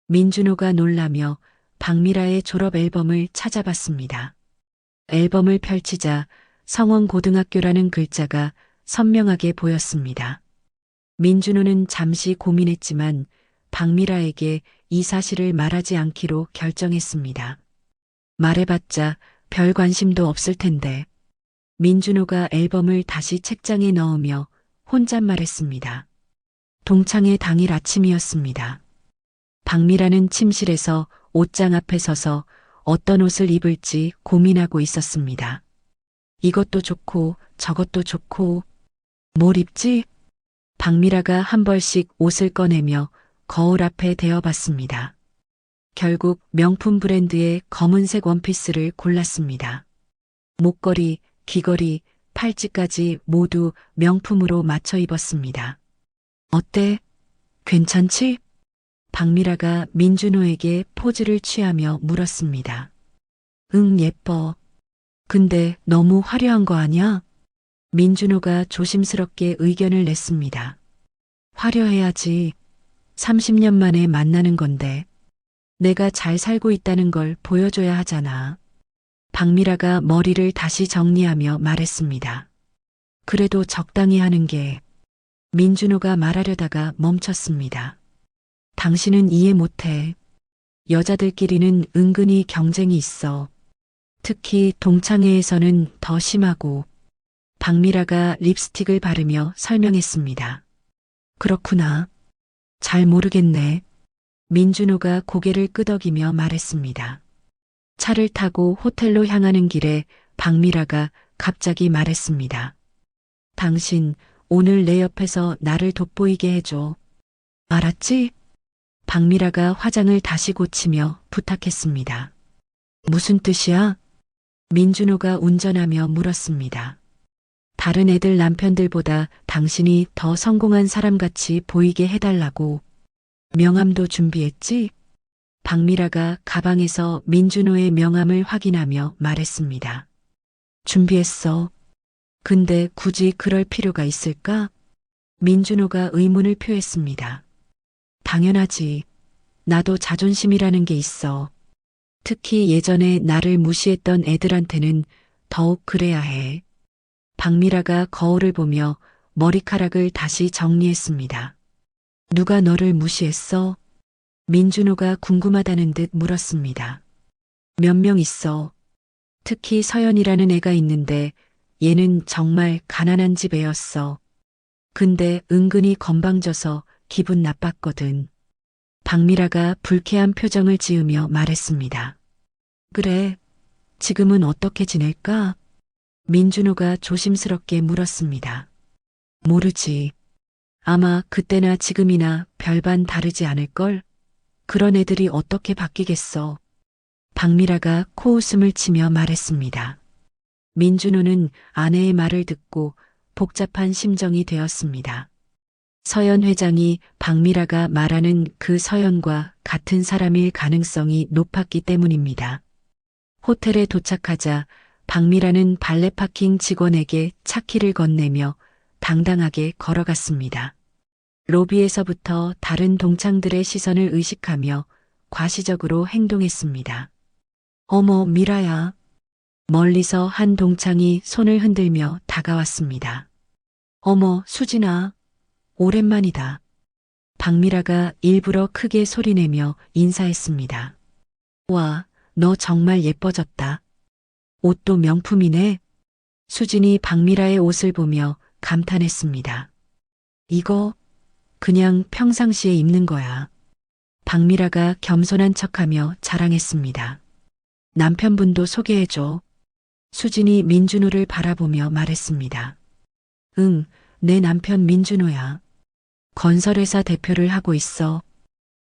민준호가 놀라며 박미라의 졸업 앨범을 찾아봤습니다. 앨범을 펼치자 성원고등학교라는 글자가 선명하게 보였습니다. 민준호는 잠시 고민했지만 박미라에게 이 사실을 말하지 않기로 결정했습니다. 말해봤자 별 관심도 없을 텐데. 민준호가 앨범을 다시 책장에 넣으며 혼잣말했습니다. 동창회 당일 아침이었습니다. 박미라는 침실에서 옷장 앞에 서서 어떤 옷을 입을지 고민하고 있었습니다. 이것도 좋고 저것도 좋고 뭘 입지? 박미라가 한 벌씩 옷을 꺼내며 거울 앞에 대어봤습니다. 결국 명품 브랜드의 검은색 원피스를 골랐습니다. 목걸이, 귀걸이, 팔찌까지 모두 명품으로 맞춰 입었습니다. 어때? 괜찮지? 박미라가 민준호에게 포즈를 취하며 물었습니다. 응, 예뻐. 근데 너무 화려한 거 아니야? 민준호가 조심스럽게 의견을 냈습니다. 화려해야지. 30년 만에 만나는 건데. 내가 잘 살고 있다는 걸 보여줘야 하잖아. 박미라가 머리를 다시 정리하며 말했습니다. 그래도 적당히 하는 게. 민준호가 말하려다가 멈췄습니다. 당신은 이해 못해. 여자들끼리는 은근히 경쟁이 있어. 특히 동창회에서는 더 심하고. 박미라가 립스틱을 바르며 설명했습니다. 그렇구나. 잘 모르겠네. 민준호가 고개를 끄덕이며 말했습니다. 차를 타고 호텔로 향하는 길에 박미라가 갑자기 말했습니다. 당신 오늘 내 옆에서 나를 돋보이게 해줘. 알았지? 박미라가 화장을 다시 고치며 부탁했습니다. 무슨 뜻이야? 민준호가 운전하며 물었습니다. 다른 애들 남편들보다 당신이 더 성공한 사람같이 보이게 해달라고. 명함도 준비했지? 박미라가 가방에서 민준호의 명함을 확인하며 말했습니다. 준비했어. 근데 굳이 그럴 필요가 있을까? 민준호가 의문을 표했습니다. 당연하지. 나도 자존심이라는 게 있어. 특히 예전에 나를 무시했던 애들한테는 더욱 그래야 해. 박미라가 거울을 보며 머리카락을 다시 정리했습니다. 누가 너를 무시했어? 민준호가 궁금하다는 듯 물었습니다. 몇 명 있어. 특히 서연이라는 애가 있는데 얘는 정말 가난한 집 애였어. 근데 은근히 건방져서 기분 나빴거든. 박미라가 불쾌한 표정을 지으며 말했습니다. 그래, 지금은 어떻게 지낼까? 민준호가 조심스럽게 물었습니다. 모르지. 아마 그때나 지금이나 별반 다르지 않을걸? 그런 애들이 어떻게 바뀌겠어. 박미라가 코웃음을 치며 말했습니다. 민준호는 아내의 말을 듣고 복잡한 심정이 되었습니다. 서연 회장이 박미라가 말하는 그 서연과 같은 사람일 가능성이 높았기 때문입니다. 호텔에 도착하자 박미라는 발레 파킹 직원에게 차키를 건네며 당당하게 걸어갔습니다. 로비에서부터 다른 동창들의 시선을 의식하며 과시적으로 행동했습니다. 어머, 미라야. 멀리서 한 동창이 손을 흔들며 다가왔습니다. 어머, 수진아. 오랜만이다. 박미라가 일부러 크게 소리내며 인사했습니다. 와, 너 정말 예뻐졌다. 옷도 명품이네. 수진이 박미라의 옷을 보며 감탄했습니다. 이거 그냥 평상시에 입는 거야. 박미라가 겸손한 척하며 자랑했습니다. 남편분도 소개해줘. 수진이 민준호를 바라보며 말했습니다. 응, 내 남편 민준호야. 건설회사 대표를 하고 있어.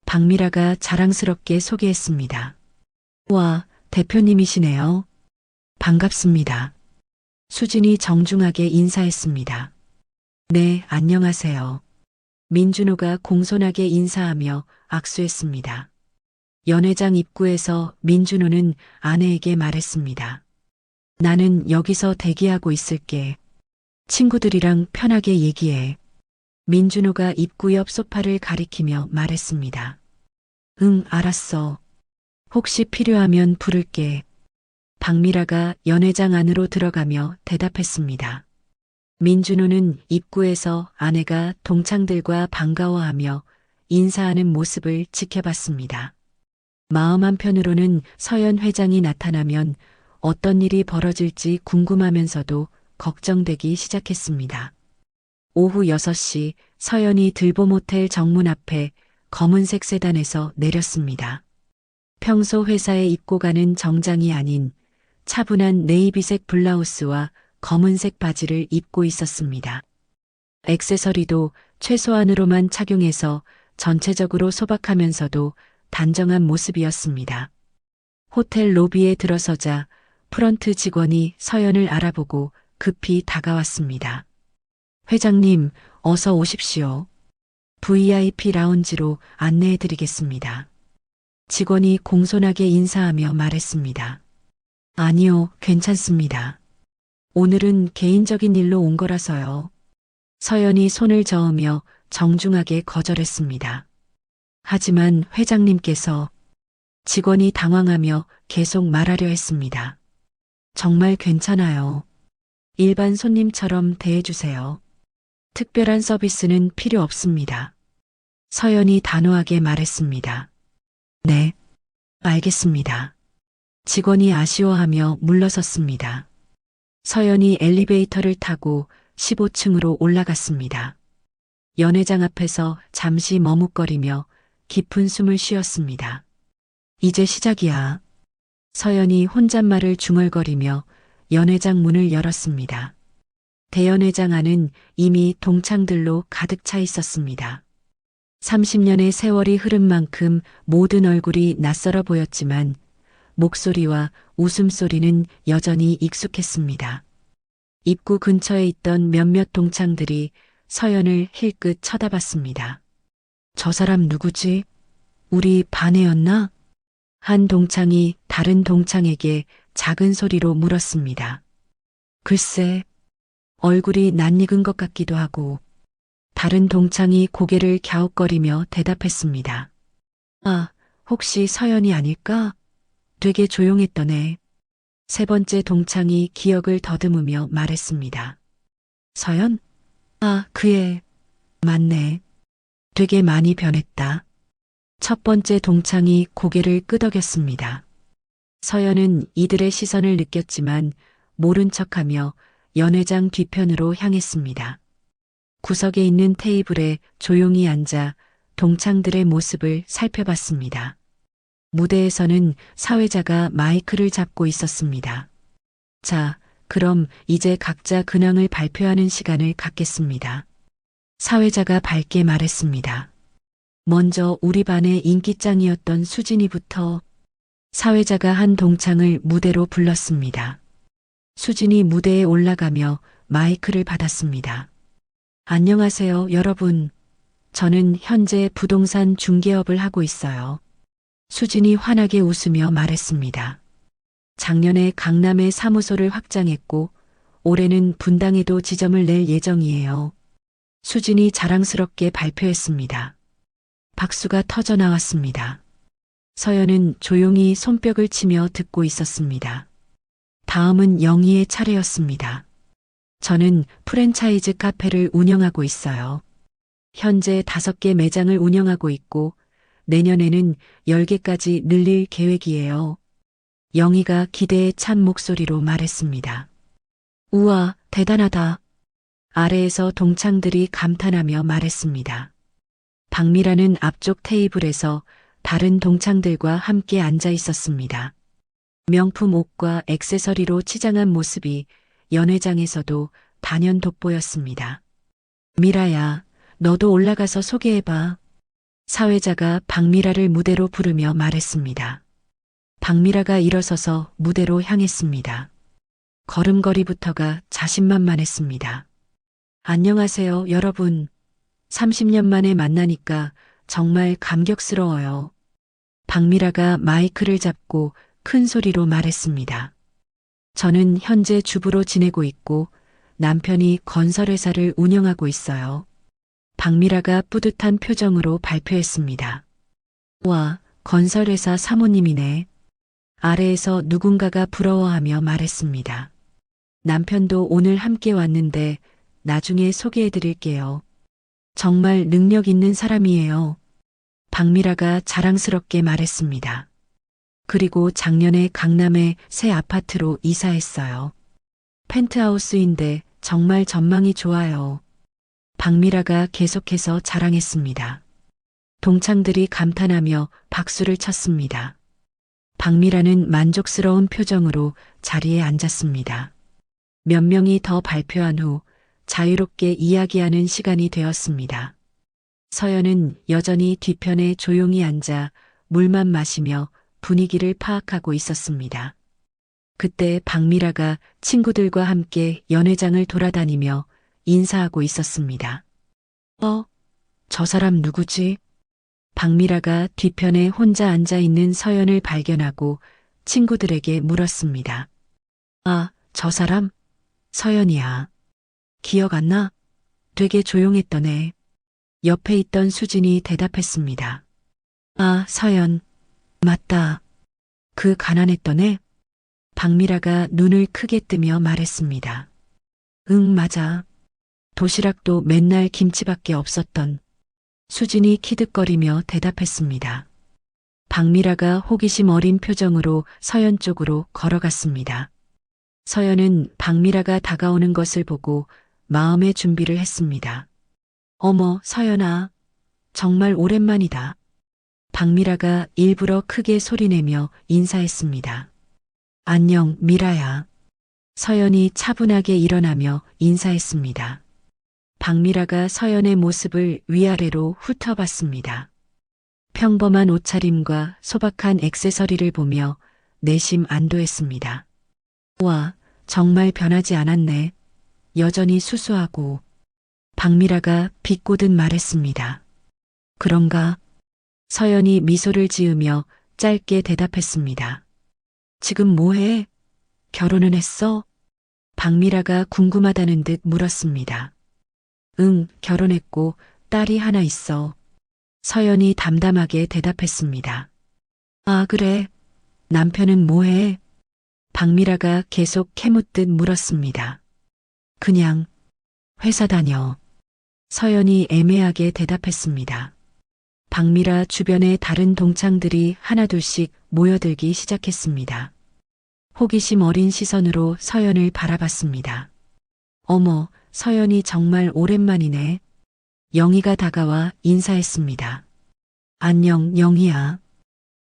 박미라가 자랑스럽게 소개했습니다. 와, 대표님이시네요. 반갑습니다. 수진이 정중하게 인사했습니다. 네, 안녕하세요. 민준호가 공손하게 인사하며 악수했습니다. 연회장 입구에서 민준호는 아내에게 말했습니다. 나는 여기서 대기하고 있을게. 친구들이랑 편하게 얘기해. 민준호가 입구 옆 소파를 가리키며 말했습니다. 응, 알았어. 혹시 필요하면 부를게. 박미라가 연회장 안으로 들어가며 대답했습니다. 민준호는 입구에서 아내가 동창들과 반가워하며 인사하는 모습을 지켜봤습니다. 마음 한편으로는 서연 회장이 나타나면 어떤 일이 벌어질지 궁금하면서도 걱정되기 시작했습니다. 오후 6시 서연이 들봄호텔 정문 앞에 검은색 세단에서 내렸습니다. 평소 회사에 입고 가는 정장이 아닌 차분한 네이비색 블라우스와 검은색 바지를 입고 있었습니다. 액세서리도 최소한으로만 착용해서 전체적으로 소박하면서도 단정한 모습이었습니다. 호텔 로비에 들어서자 프런트 직원이 서연을 알아보고 급히 다가왔습니다. 회장님, 어서 오십시오. VIP 라운지로 안내해 드리겠습니다. 직원이 공손하게 인사하며 말했습니다. 아니요, 괜찮습니다. 오늘은 개인적인 일로 온 거라서요. 서연이 손을 저으며 정중하게 거절했습니다. 하지만 회장님께서 직원이 당황하며 계속 말하려 했습니다. 정말 괜찮아요. 일반 손님처럼 대해주세요. 특별한 서비스는 필요 없습니다. 서연이 단호하게 말했습니다. 네, 알겠습니다. 직원이 아쉬워하며 물러섰습니다. 서연이 엘리베이터를 타고 15층으로 올라갔습니다. 연회장 앞에서 잠시 머뭇거리며 깊은 숨을 쉬었습니다. 이제 시작이야. 서연이 혼잣말을 중얼거리며 연회장 문을 열었습니다. 대연회장 안은 이미 동창들로 가득 차 있었습니다. 30년의 세월이 흐른 만큼 모든 얼굴이 낯설어 보였지만 목소리와 웃음소리는 여전히 익숙했습니다. 입구 근처에 있던 몇몇 동창들이 서연을 힐끗 쳐다봤습니다. 저 사람 누구지? 우리 반애였나? 한 동창이 다른 동창에게 작은 소리로 물었습니다. 글쎄, 얼굴이 낯익은 것 같기도 하고 다른 동창이 고개를 갸웃거리며 대답했습니다. 아, 혹시 서연이 아닐까? 되게 조용했던 애. 세 번째 동창이 기억을 더듬으며 말했습니다. 서연? 아, 그 애. 맞네. 되게 많이 변했다. 첫 번째 동창이 고개를 끄덕였습니다. 서연은 이들의 시선을 느꼈지만 모른 척하며 연회장 뒤편으로 향했습니다. 구석에 있는 테이블에 조용히 앉아 동창들의 모습을 살펴봤습니다. 무대에서는 사회자가 마이크를 잡고 있었습니다. 자, 그럼 이제 각자 근황을 발표하는 시간을 갖겠습니다. 사회자가 밝게 말했습니다. 먼저 우리 반의 인기짱이었던 수진이부터. 사회자가 한 동창을 무대로 불렀습니다. 수진이 무대에 올라가며 마이크를 받았습니다. 안녕하세요, 여러분. 저는 현재 부동산 중개업을 하고 있어요. 수진이 환하게 웃으며 말했습니다. 작년에 강남에 사무소를 확장했고 올해는 분당에도 지점을 낼 예정이에요. 수진이 자랑스럽게 발표했습니다. 박수가 터져 나왔습니다. 서연은 조용히 손뼉을 치며 듣고 있었습니다. 다음은 영희의 차례였습니다. 저는 프랜차이즈 카페를 운영하고 있어요. 현재 5개 매장을 운영하고 있고 내년에는 10개까지 늘릴 계획이에요. 영희가 기대에 찬 목소리로 말했습니다. 우와, 대단하다. 아래에서 동창들이 감탄하며 말했습니다. 박미라는 앞쪽 테이블에서 다른 동창들과 함께 앉아 있었습니다. 명품 옷과 액세서리로 치장한 모습이 연회장에서도 단연 돋보였습니다. 미라야, 너도 올라가서 소개해봐. 사회자가 박미라를 무대로 부르며 말했습니다. 박미라가 일어서서 무대로 향했습니다. 걸음걸이부터가 자신만만했습니다. 안녕하세요, 여러분. 30년 만에 만나니까 정말 감격스러워요. 박미라가 마이크를 잡고 큰 소리로 말했습니다. 저는 현재 주부로 지내고 있고 남편이 건설회사를 운영하고 있어요. 박미라가 뿌듯한 표정으로 발표했습니다. 와, 건설회사 사모님이네. 아래에서 누군가가 부러워하며 말했습니다. 남편도 오늘 함께 왔는데 나중에 소개해드릴게요. 정말 능력 있는 사람이에요. 박미라가 자랑스럽게 말했습니다. 그리고 작년에 강남에 새 아파트로 이사했어요. 펜트하우스인데 정말 전망이 좋아요. 박미라가 계속해서 자랑했습니다. 동창들이 감탄하며 박수를 쳤습니다. 박미라는 만족스러운 표정으로 자리에 앉았습니다. 몇 명이 더 발표한 후 자유롭게 이야기하는 시간이 되었습니다. 서연은 여전히 뒤편에 조용히 앉아 물만 마시며 분위기를 파악하고 있었습니다. 그때 박미라가 친구들과 함께 연회장을 돌아다니며 인사하고 있었습니다. 저 사람 누구지? 박미라가 뒤편에 혼자 앉아 있는 서연을 발견하고 친구들에게 물었습니다. 아, 저 사람? 서연이야. 기억 안 나? 되게 조용했던 애. 옆에 있던 수진이 대답했습니다. 아, 서연. 맞다. 그 가난했던 애? 박미라가 눈을 크게 뜨며 말했습니다. 응, 맞아. 도시락도 맨날 김치밖에 없었던. 수진이 키득거리며 대답했습니다. 박미라가 호기심 어린 표정으로 서연 쪽으로 걸어갔습니다. 서연은 박미라가 다가오는 것을 보고 마음의 준비를 했습니다. 어머, 서연아. 정말 오랜만이다. 박미라가 일부러 크게 소리내며 인사했습니다. 안녕, 미라야. 서연이 차분하게 일어나며 인사했습니다. 박미라가 서연의 모습을 위아래로 훑어봤습니다. 평범한 옷차림과 소박한 액세서리를 보며 내심 안도했습니다. 와, 정말 변하지 않았네. 여전히 수수하고. 박미라가 비꼬듯 말했습니다. 그런가? 서연이 미소를 지으며 짧게 대답했습니다. 지금 뭐해? 결혼은 했어? 박미라가 궁금하다는 듯 물었습니다. 응, 결혼했고 딸이 하나 있어. 서연이 담담하게 대답했습니다. 아, 그래. 남편은 뭐해? 박미라가 계속 캐묻듯 물었습니다. 그냥 회사 다녀. 서연이 애매하게 대답했습니다. 박미라 주변에 다른 동창들이 하나둘씩 모여들기 시작했습니다. 호기심 어린 시선으로 서연을 바라봤습니다. 어머, 서연이 정말 오랜만이네. 영희가 다가와 인사했습니다. 안녕, 영희야.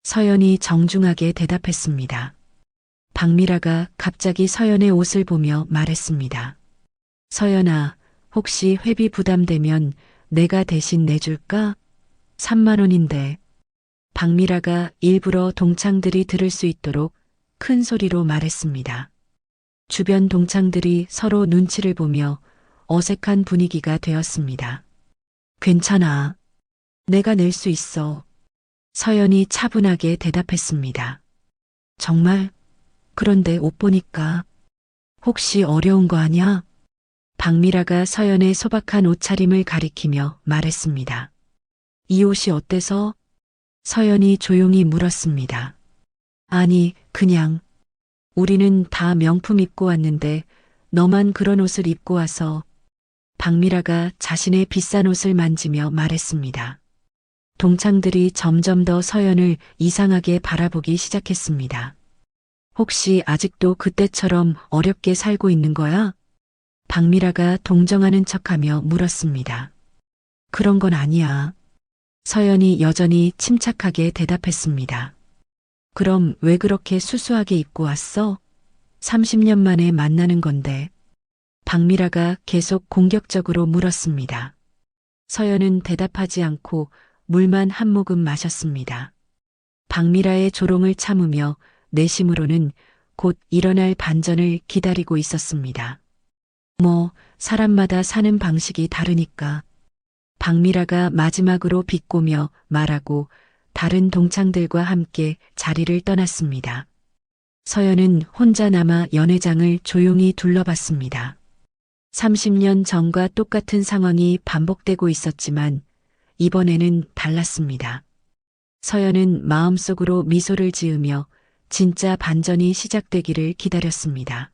서연이 정중하게 대답했습니다. 박미라가 갑자기 서연의 옷을 보며 말했습니다. 서연아, 혹시 회비 부담되면 내가 대신 내줄까? 3만 원인데. 박미라가 일부러 동창들이 들을 수 있도록 큰 소리로 말했습니다. 주변 동창들이 서로 눈치를 보며 어색한 분위기가 되었습니다. 괜찮아. 내가 낼 수 있어. 서연이 차분하게 대답했습니다. 정말? 그런데 옷 보니까 혹시 어려운 거 아냐? 박미라가 서연의 소박한 옷차림을 가리키며 말했습니다. 이 옷이 어때서? 서연이 조용히 물었습니다. 아니, 그냥. 우리는 다 명품 입고 왔는데 너만 그런 옷을 입고 와서. 박미라가 자신의 비싼 옷을 만지며 말했습니다. 동창들이 점점 더 서연을 이상하게 바라보기 시작했습니다. 혹시 아직도 그때처럼 어렵게 살고 있는 거야? 박미라가 동정하는 척하며 물었습니다. 그런 건 아니야. 서연이 여전히 침착하게 대답했습니다. 그럼 왜 그렇게 수수하게 입고 왔어? 30년 만에 만나는 건데. 박미라가 계속 공격적으로 물었습니다. 서연은 대답하지 않고 물만 한 모금 마셨습니다. 박미라의 조롱을 참으며 내심으로는 곧 일어날 반전을 기다리고 있었습니다. 사람마다 사는 방식이 다르니까. 박미라가 마지막으로 비꼬며 말하고 다른 동창들과 함께 자리를 떠났습니다. 서연은 혼자 남아 연회장을 조용히 둘러봤습니다. 30년 전과 똑같은 상황이 반복되고 있었지만 이번에는 달랐습니다. 서연은 마음속으로 미소를 지으며 진짜 반전이 시작되기를 기다렸습니다.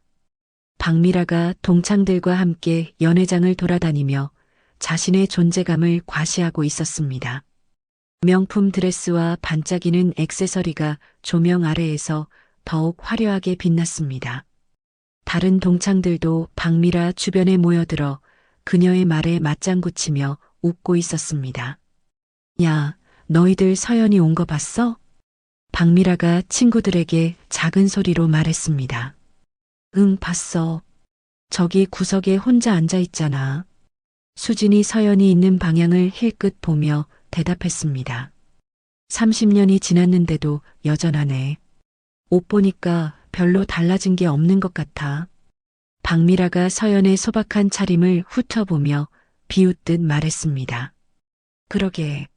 박미라가 동창들과 함께 연회장을 돌아다니며 자신의 존재감을 과시하고 있었습니다. 명품 드레스와 반짝이는 액세서리가 조명 아래에서 더욱 화려하게 빛났습니다. 다른 동창들도 박미라 주변에 모여들어 그녀의 말에 맞장구 치며 웃고 있었습니다. 야, 너희들 서연이 온 거 봤어? 박미라가 친구들에게 작은 소리로 말했습니다. 응, 봤어. 저기 구석에 혼자 앉아 있잖아. 수진이 서연이 있는 방향을 힐끗 보며 대답했습니다. 30년이 지났는데도 여전하네. 옷 보니까 별로 달라진 게 없는 것 같아. 박미라가 서연의 소박한 차림을 훑어보며 비웃듯 말했습니다. 그러게.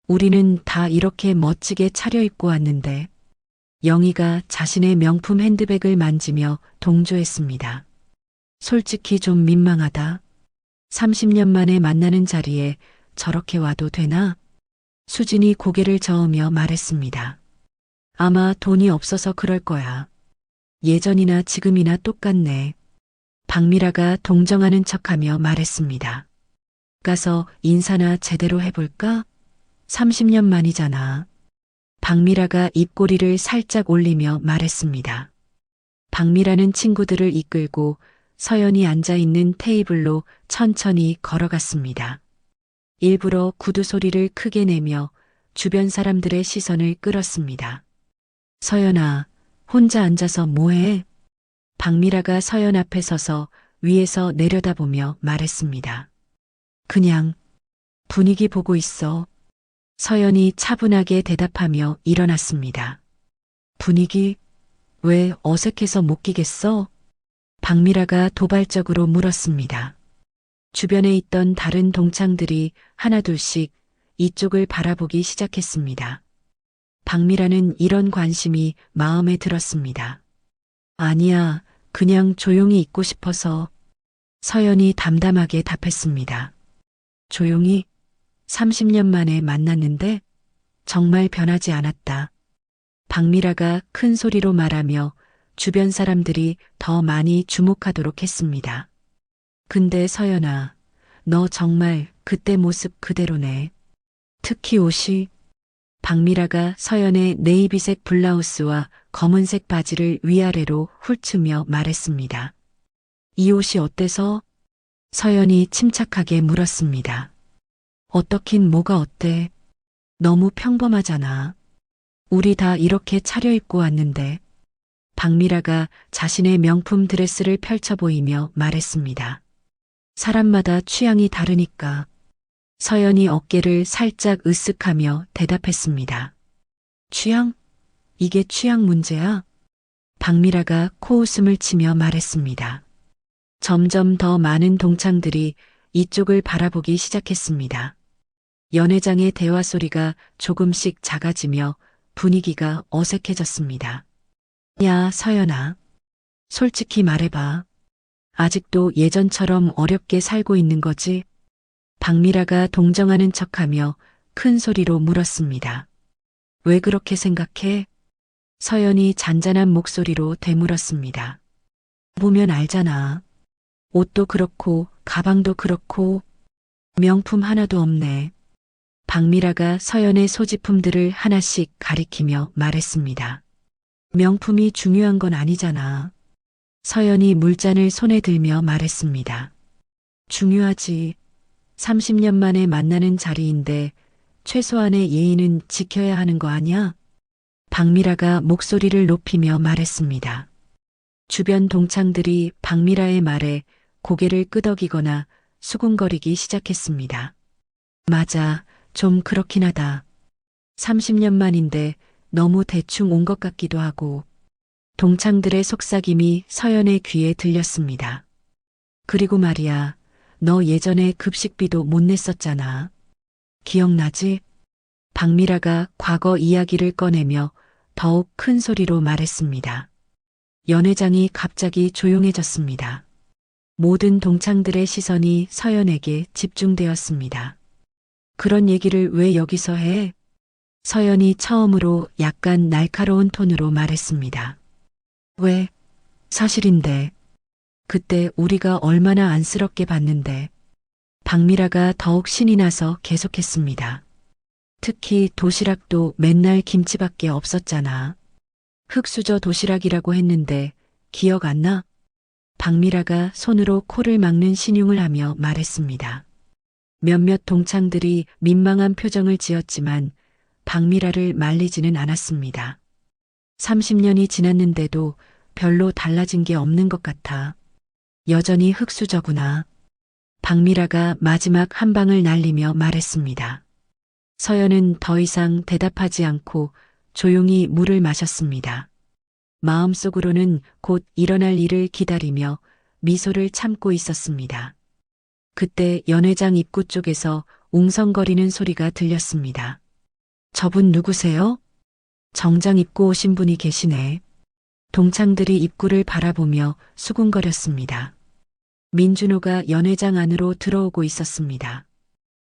우리는 다 이렇게 멋지게 차려입고 왔는데. 영희가 자신의 명품 핸드백을 만지며 동조했습니다. 솔직히 좀 민망하다. 30년 만에 만나는 자리에 저렇게 와도 되나? 수진이 고개를 저으며 말했습니다. 아마 돈이 없어서 그럴 거야. 예전이나 지금이나 똑같네. 박미라가 동정하는 척하며 말했습니다. 가서 인사나 제대로 해볼까? 30년 만이잖아. 박미라가 입꼬리를 살짝 올리며 말했습니다. 박미라는 친구들을 이끌고 서연이 앉아있는 테이블로 천천히 걸어갔습니다. 일부러 구두 소리를 크게 내며 주변 사람들의 시선을 끌었습니다. 서연아, 혼자 앉아서 뭐해? 박미라가 서연 앞에 서서 위에서 내려다보며 말했습니다. 그냥 분위기 보고 있어. 서연이 차분하게 대답하며 일어났습니다. 분위기? 왜 어색해서 못 끼겠어? 박미라가 도발적으로 물었습니다. 주변에 있던 다른 동창들이 하나둘씩 이쪽을 바라보기 시작했습니다. 박미라는 이런 관심이 마음에 들었습니다. 아니야, 그냥 조용히 있고 싶어서. 서연이 담담하게 답했습니다. 조용히? 30년 만에 만났는데 정말 변하지 않았다. 박미라가 큰 소리로 말하며 주변 사람들이 더 많이 주목하도록 했습니다. 근데 서연아, 너 정말 그때 모습 그대로네. 특히 옷이. 박미라가 서연의 네이비색 블라우스와 검은색 바지를 위아래로 훑으며 말했습니다. 이 옷이 어때서? 서연이 침착하게 물었습니다. 어떻긴 뭐가 어때? 너무 평범하잖아. 우리 다 이렇게 차려입고 왔는데. 박미라가 자신의 명품 드레스를 펼쳐 보이며 말했습니다. 사람마다 취향이 다르니까. 서연이 어깨를 살짝 으쓱하며 대답했습니다. 취향? 이게 취향 문제야? 박미라가 코웃음을 치며 말했습니다. 점점 더 많은 동창들이 이쪽을 바라보기 시작했습니다. 연회장의 대화 소리가 조금씩 작아지며 분위기가 어색해졌습니다. 야, 서연아. 솔직히 말해봐. 아직도 예전처럼 어렵게 살고 있는 거지? 박미라가 동정하는 척하며 큰 소리로 물었습니다. 왜 그렇게 생각해? 서연이 잔잔한 목소리로 되물었습니다. 보면 알잖아. 옷도 그렇고 가방도 그렇고 명품 하나도 없네. 박미라가 서연의 소지품들을 하나씩 가리키며 말했습니다. 명품이 중요한 건 아니잖아. 서연이 물잔을 손에 들며 말했습니다. 중요하지. 30년 만에 만나는 자리인데 최소한의 예의는 지켜야 하는 거 아니야? 박미라가 목소리를 높이며 말했습니다. 주변 동창들이 박미라의 말에 고개를 끄덕이거나 수군거리기 시작했습니다. 맞아, 좀 그렇긴 하다. 30년 만인데 너무 대충 온 것 같기도 하고. 동창들의 속삭임이 서연의 귀에 들렸습니다. 그리고 말이야, 너 예전에 급식비도 못 냈었잖아. 기억나지? 박미라가 과거 이야기를 꺼내며 더욱 큰 소리로 말했습니다. 연회장이 갑자기 조용해졌습니다. 모든 동창들의 시선이 서연에게 집중되었습니다. 그런 얘기를 왜 여기서 해? 서연이 처음으로 약간 날카로운 톤으로 말했습니다. 왜? 사실인데. 그때 우리가 얼마나 안쓰럽게 봤는데. 박미라가 더욱 신이 나서 계속했습니다. 특히 도시락도 맨날 김치밖에 없었잖아. 흑수저 도시락이라고 했는데 기억 안 나? 박미라가 손으로 코를 막는 신용을 하며 말했습니다. 몇몇 동창들이 민망한 표정을 지었지만 박미라를 말리지는 않았습니다. 30년이 지났는데도 별로 달라진 게 없는 것 같아. 여전히 흑수저구나. 박미라가 마지막 한 방을 날리며 말했습니다. 서연은 더 이상 대답하지 않고 조용히 물을 마셨습니다. 마음속으로는 곧 일어날 일을 기다리며 미소를 참고 있었습니다. 그때 연회장 입구 쪽에서 웅성거리는 소리가 들렸습니다. 저분 누구세요? 정장 입고 오신 분이 계시네. 동창들이 입구를 바라보며 수군거렸습니다. 민준호가 연회장 안으로 들어오고 있었습니다.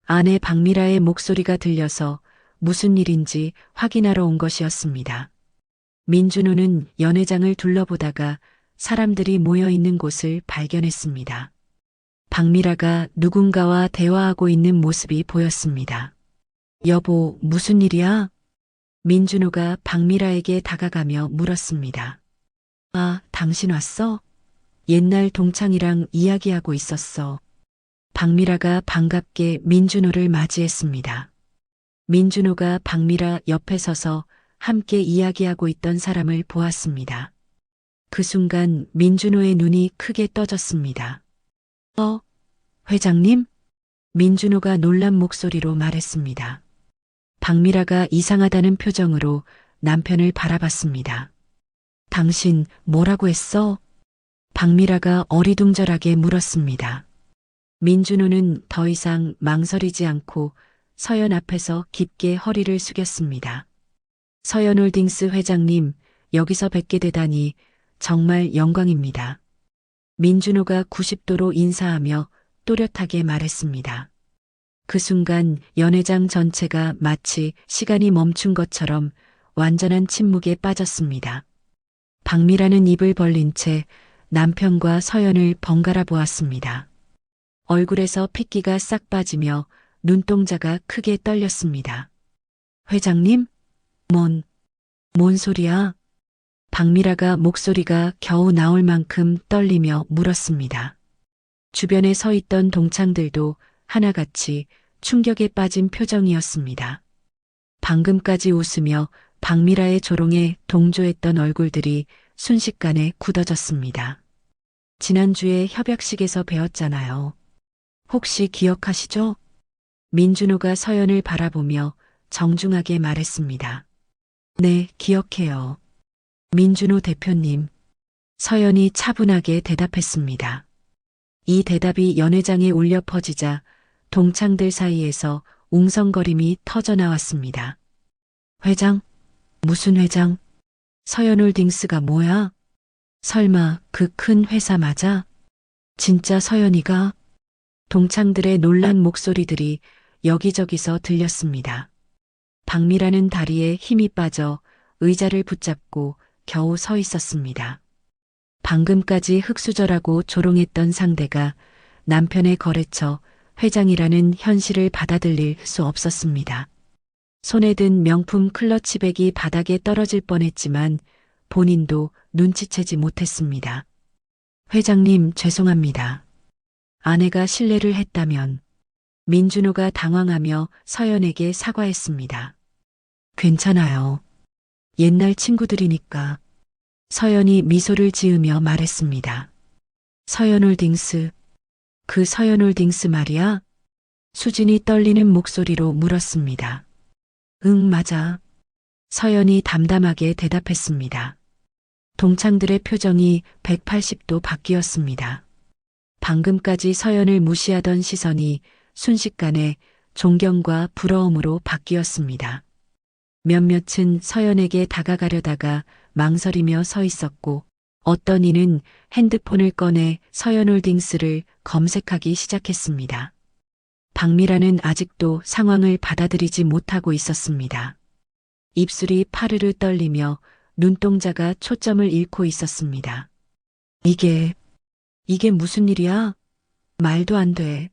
아내 박미라의 목소리가 들려서 무슨 일인지 확인하러 온 것이었습니다. 민준호는 연회장을 둘러보다가 사람들이 모여 있는 곳을 발견했습니다. 박미라가 누군가와 대화하고 있는 모습이 보였습니다. 여보, 무슨 일이야? 민준호가 박미라에게 다가가며 물었습니다. 아, 당신 왔어? 옛날 동창이랑 이야기하고 있었어. 박미라가 반갑게 민준호를 맞이했습니다. 민준호가 박미라 옆에 서서 함께 이야기하고 있던 사람을 보았습니다. 그 순간 민준호의 눈이 크게 떠졌습니다. 회장님? 민준호가 놀란 목소리로 말했습니다. 박미라가 이상하다는 표정으로 남편을 바라봤습니다. 당신 뭐라고 했어? 박미라가 어리둥절하게 물었습니다. 민준호는 더 이상 망설이지 않고 서연 앞에서 깊게 허리를 숙였습니다. 서연홀딩스 회장님, 여기서 뵙게 되다니 정말 영광입니다. 민준호가 90도로 인사하며 또렷하게 말했습니다. 그 순간 연회장 전체가 마치 시간이 멈춘 것처럼 완전한 침묵에 빠졌습니다. 박미라는 입을 벌린 채 남편과 서연을 번갈아 보았습니다. 얼굴에서 핏기가 싹 빠지며 눈동자가 크게 떨렸습니다. 회장님? 뭔 소리야? 박미라가 목소리가 겨우 나올 만큼 떨리며 물었습니다. 주변에 서 있던 동창들도 하나같이 충격에 빠진 표정이었습니다. 방금까지 웃으며 박미라의 조롱에 동조했던 얼굴들이 순식간에 굳어졌습니다. 지난주에 협약식에서 배웠잖아요. 혹시 기억하시죠? 민준호가 서연을 바라보며 정중하게 말했습니다. 네, 기억해요. 민준호 대표님. 서연이 차분하게 대답했습니다. 이 대답이 연회장에 울려 퍼지자 동창들 사이에서 웅성거림이 터져나왔습니다. 회장? 무슨 회장? 서연홀딩스가 뭐야? 설마 그 큰 회사 맞아? 진짜 서연이가? 동창들의 놀란 목소리들이 여기저기서 들렸습니다. 박미라는 다리에 힘이 빠져 의자를 붙잡고 겨우 서 있었습니다. 방금까지 흑수저라고 조롱했던 상대가 남편의 거래처 회장이라는 현실을 받아들일 수 없었습니다. 손에 든 명품 클러치백이 바닥에 떨어질 뻔했지만 본인도 눈치채지 못했습니다. 회장님, 죄송합니다. 아내가 실례를 했다면. 민준호가 당황하며 서연에게 사과했습니다. 괜찮아요. 옛날 친구들이니까. 서연이 미소를 지으며 말했습니다. 서연홀딩스. 그 서연홀딩스 말이야? 수진이 떨리는 목소리로 물었습니다. 응, 맞아. 서연이 담담하게 대답했습니다. 동창들의 표정이 180도 바뀌었습니다. 방금까지 서연을 무시하던 시선이 순식간에 존경과 부러움으로 바뀌었습니다. 몇몇은 서연에게 다가가려다가 망설이며 서 있었고 어떤 이는 핸드폰을 꺼내 서연홀딩스를 검색하기 시작했습니다. 박미라는 아직도 상황을 받아들이지 못하고 있었습니다. 입술이 파르르 떨리며 눈동자가 초점을 잃고 있었습니다. 이게 무슨 일이야? 말도 안 돼.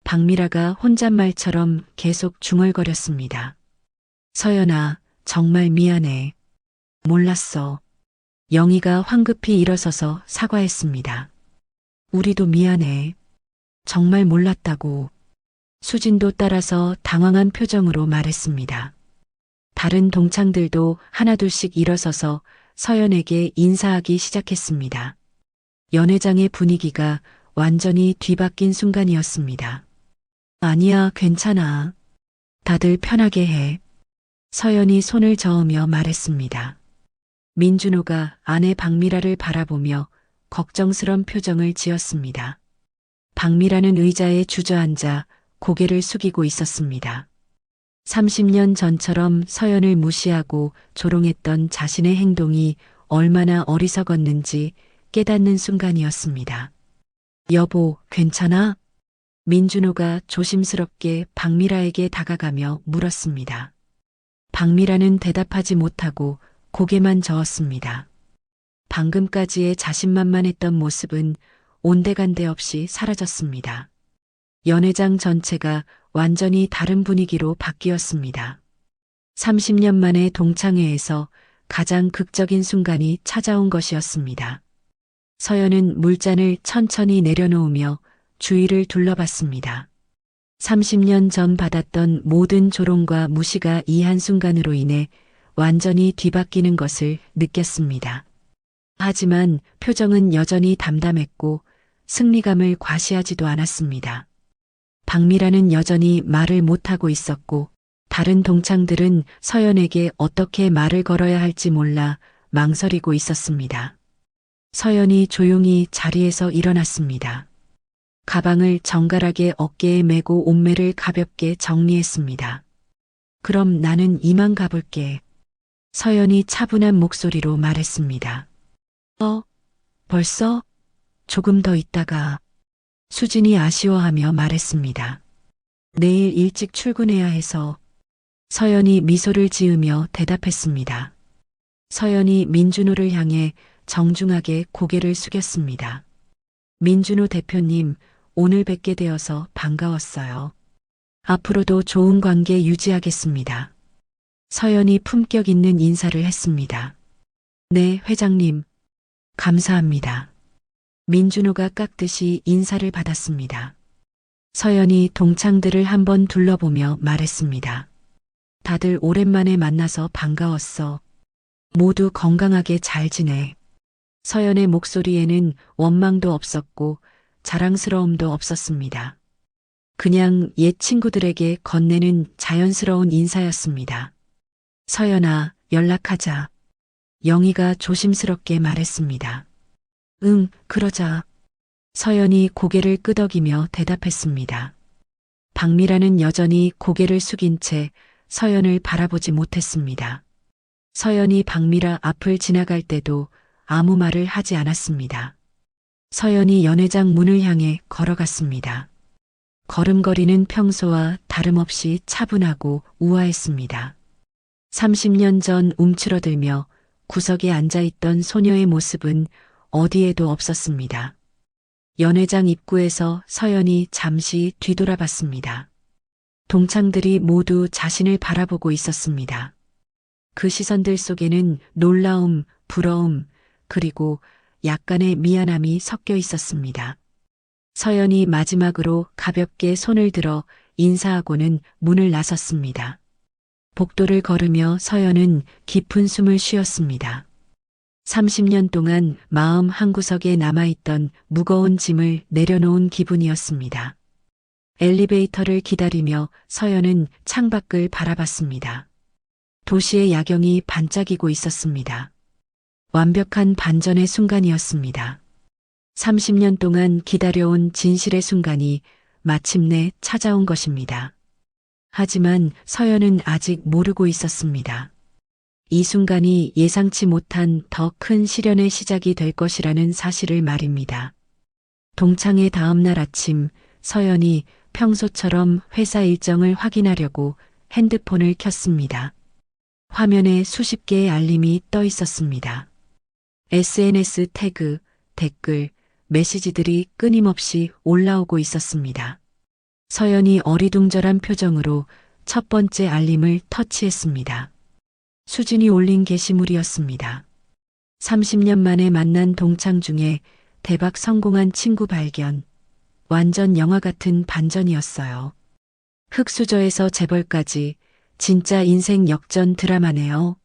박미라가 혼잣말처럼 계속 중얼거렸습니다. 서연아, 정말 미안해. 몰랐어. 영희가 황급히 일어서서 사과했습니다. 우리도 미안해. 정말 몰랐다고. 수진도 따라서 당황한 표정으로 말했습니다. 다른 동창들도 하나둘씩 일어서서 서연에게 인사하기 시작했습니다. 연회장의 분위기가 완전히 뒤바뀐 순간이었습니다. 아니야, 괜찮아. 다들 편하게 해. 서연이 손을 저으며 말했습니다. 민준호가 아내 박미라를 바라보며 걱정스런 표정을 지었습니다. 박미라는 의자에 주저앉아 고개를 숙이고 있었습니다. 30년 전처럼 서연을 무시하고 조롱했던 자신의 행동이 얼마나 어리석었는지 깨닫는 순간이었습니다. 여보, 괜찮아? 민준호가 조심스럽게 박미라에게 다가가며 물었습니다. 박미라는 대답하지 못하고 고개만 저었습니다. 방금까지의 자신만만했던 모습은 온데간데 없이 사라졌습니다. 연회장 전체가 완전히 다른 분위기로 바뀌었습니다. 30년 만에 동창회에서 가장 극적인 순간이 찾아온 것이었습니다. 서연은 물잔을 천천히 내려놓으며 주위를 둘러봤습니다. 30년 전 받았던 모든 조롱과 무시가 이 한순간으로 인해 완전히 뒤바뀌는 것을 느꼈습니다. 하지만 표정은 여전히 담담했고 승리감을 과시하지도 않았습니다. 박미라는 여전히 말을 못하고 있었고 다른 동창들은 서연에게 어떻게 말을 걸어야 할지 몰라 망설이고 있었습니다. 서연이 조용히 자리에서 일어났습니다. 가방을 정갈하게 어깨에 메고 옷매를 가볍게 정리했습니다. 그럼 나는 이만 가볼게. 서연이 차분한 목소리로 말했습니다. 벌써? 조금 더 있다가. 수진이 아쉬워하며 말했습니다. 내일 일찍 출근해야 해서. 서연이 미소를 지으며 대답했습니다. 서연이 민준호를 향해 정중하게 고개를 숙였습니다. 민준호 대표님, 오늘 뵙게 되어서 반가웠어요. 앞으로도 좋은 관계 유지하겠습니다. 서연이 품격 있는 인사를 했습니다. 네, 회장님. 감사합니다. 민준호가 깍듯이 인사를 받았습니다. 서연이 동창들을 한번 둘러보며 말했습니다. 다들 오랜만에 만나서 반가웠어. 모두 건강하게 잘 지내. 서연의 목소리에는 원망도 없었고 자랑스러움도 없었습니다. 그냥 옛 친구들에게 건네는 자연스러운 인사였습니다. 서연아, 연락하자. 영희가 조심스럽게 말했습니다. 응, 그러자. 서연이 고개를 끄덕이며 대답했습니다. 박미라는 여전히 고개를 숙인 채 서연을 바라보지 못했습니다. 서연이 박미라 앞을 지나갈 때도 아무 말을 하지 않았습니다. 서연이 연회장 문을 향해 걸어갔습니다. 걸음걸이는 평소와 다름없이 차분하고 우아했습니다. 30년 전 움츠러들며 구석에 앉아있던 소녀의 모습은 어디에도 없었습니다. 연회장 입구에서 서연이 잠시 뒤돌아봤습니다. 동창들이 모두 자신을 바라보고 있었습니다. 그 시선들 속에는 놀라움, 부러움, 그리고 약간의 미안함이 섞여 있었습니다. 서연이 마지막으로 가볍게 손을 들어 인사하고는 문을 나섰습니다. 복도를 걸으며 서연은 깊은 숨을 쉬었습니다. 30년 동안 마음 한구석에 남아있던 무거운 짐을 내려놓은 기분이었습니다. 엘리베이터를 기다리며 서연은 창밖을 바라봤습니다. 도시의 야경이 반짝이고 있었습니다. 완벽한 반전의 순간이었습니다. 30년 동안 기다려온 진실의 순간이 마침내 찾아온 것입니다. 하지만 서연은 아직 모르고 있었습니다. 이 순간이 예상치 못한 더 큰 시련의 시작이 될 것이라는 사실을 말입니다. 동창회 다음 날 아침 서연이 평소처럼 회사 일정을 확인하려고 핸드폰을 켰습니다. 화면에 수십 개의 알림이 떠 있었습니다. SNS 태그, 댓글, 메시지들이 끊임없이 올라오고 있었습니다. 서연이 어리둥절한 표정으로 첫 번째 알림을 터치했습니다. 수진이 올린 게시물이었습니다. 30년 만에 만난 동창 중에 대박 성공한 친구 발견. 완전 영화 같은 반전이었어요. 흑수저에서 재벌까지 진짜 인생 역전 드라마네요.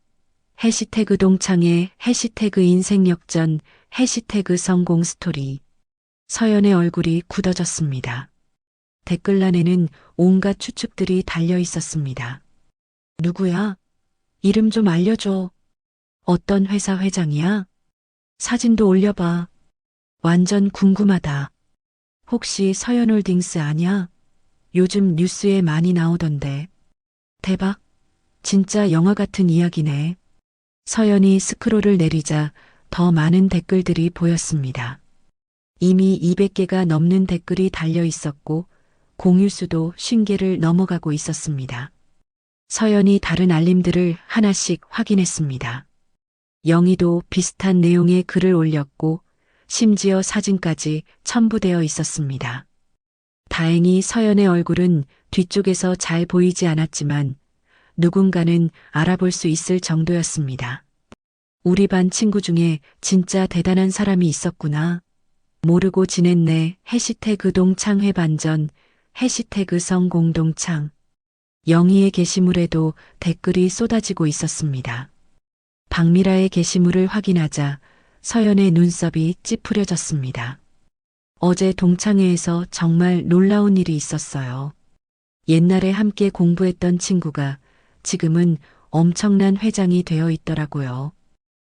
해시태그 동창회, 해시태그 인생 역전, 해시태그 성공 스토리. 서연의 얼굴이 굳어졌습니다. 댓글란에는 온갖 추측들이 달려 있었습니다. 누구야? 이름 좀 알려줘. 어떤 회사 회장이야? 사진도 올려봐. 완전 궁금하다. 혹시 서연홀딩스 아냐? 요즘 뉴스에 많이 나오던데. 대박. 진짜 영화 같은 이야기네. 서연이 스크롤을 내리자 더 많은 댓글들이 보였습니다. 이미 200개가 넘는 댓글이 달려 있었고 공유수도 50개를 넘어가고 있었습니다. 서연이 다른 알림들을 하나씩 확인했습니다. 영희도 비슷한 내용의 글을 올렸고 심지어 사진까지 첨부되어 있었습니다. 다행히 서연의 얼굴은 뒤쪽에서 잘 보이지 않았지만 누군가는 알아볼 수 있을 정도였습니다. 우리 반 친구 중에 진짜 대단한 사람이 있었구나. 모르고 지냈네. 해시태그 동창회 반전, 해시태그 성공동창. 영희의 게시물에도 댓글이 쏟아지고 있었습니다. 박미라의 게시물을 확인하자 서연의 눈썹이 찌푸려졌습니다. 어제 동창회에서 정말 놀라운 일이 있었어요. 옛날에 함께 공부했던 친구가 지금은 엄청난 회장이 되어 있더라고요.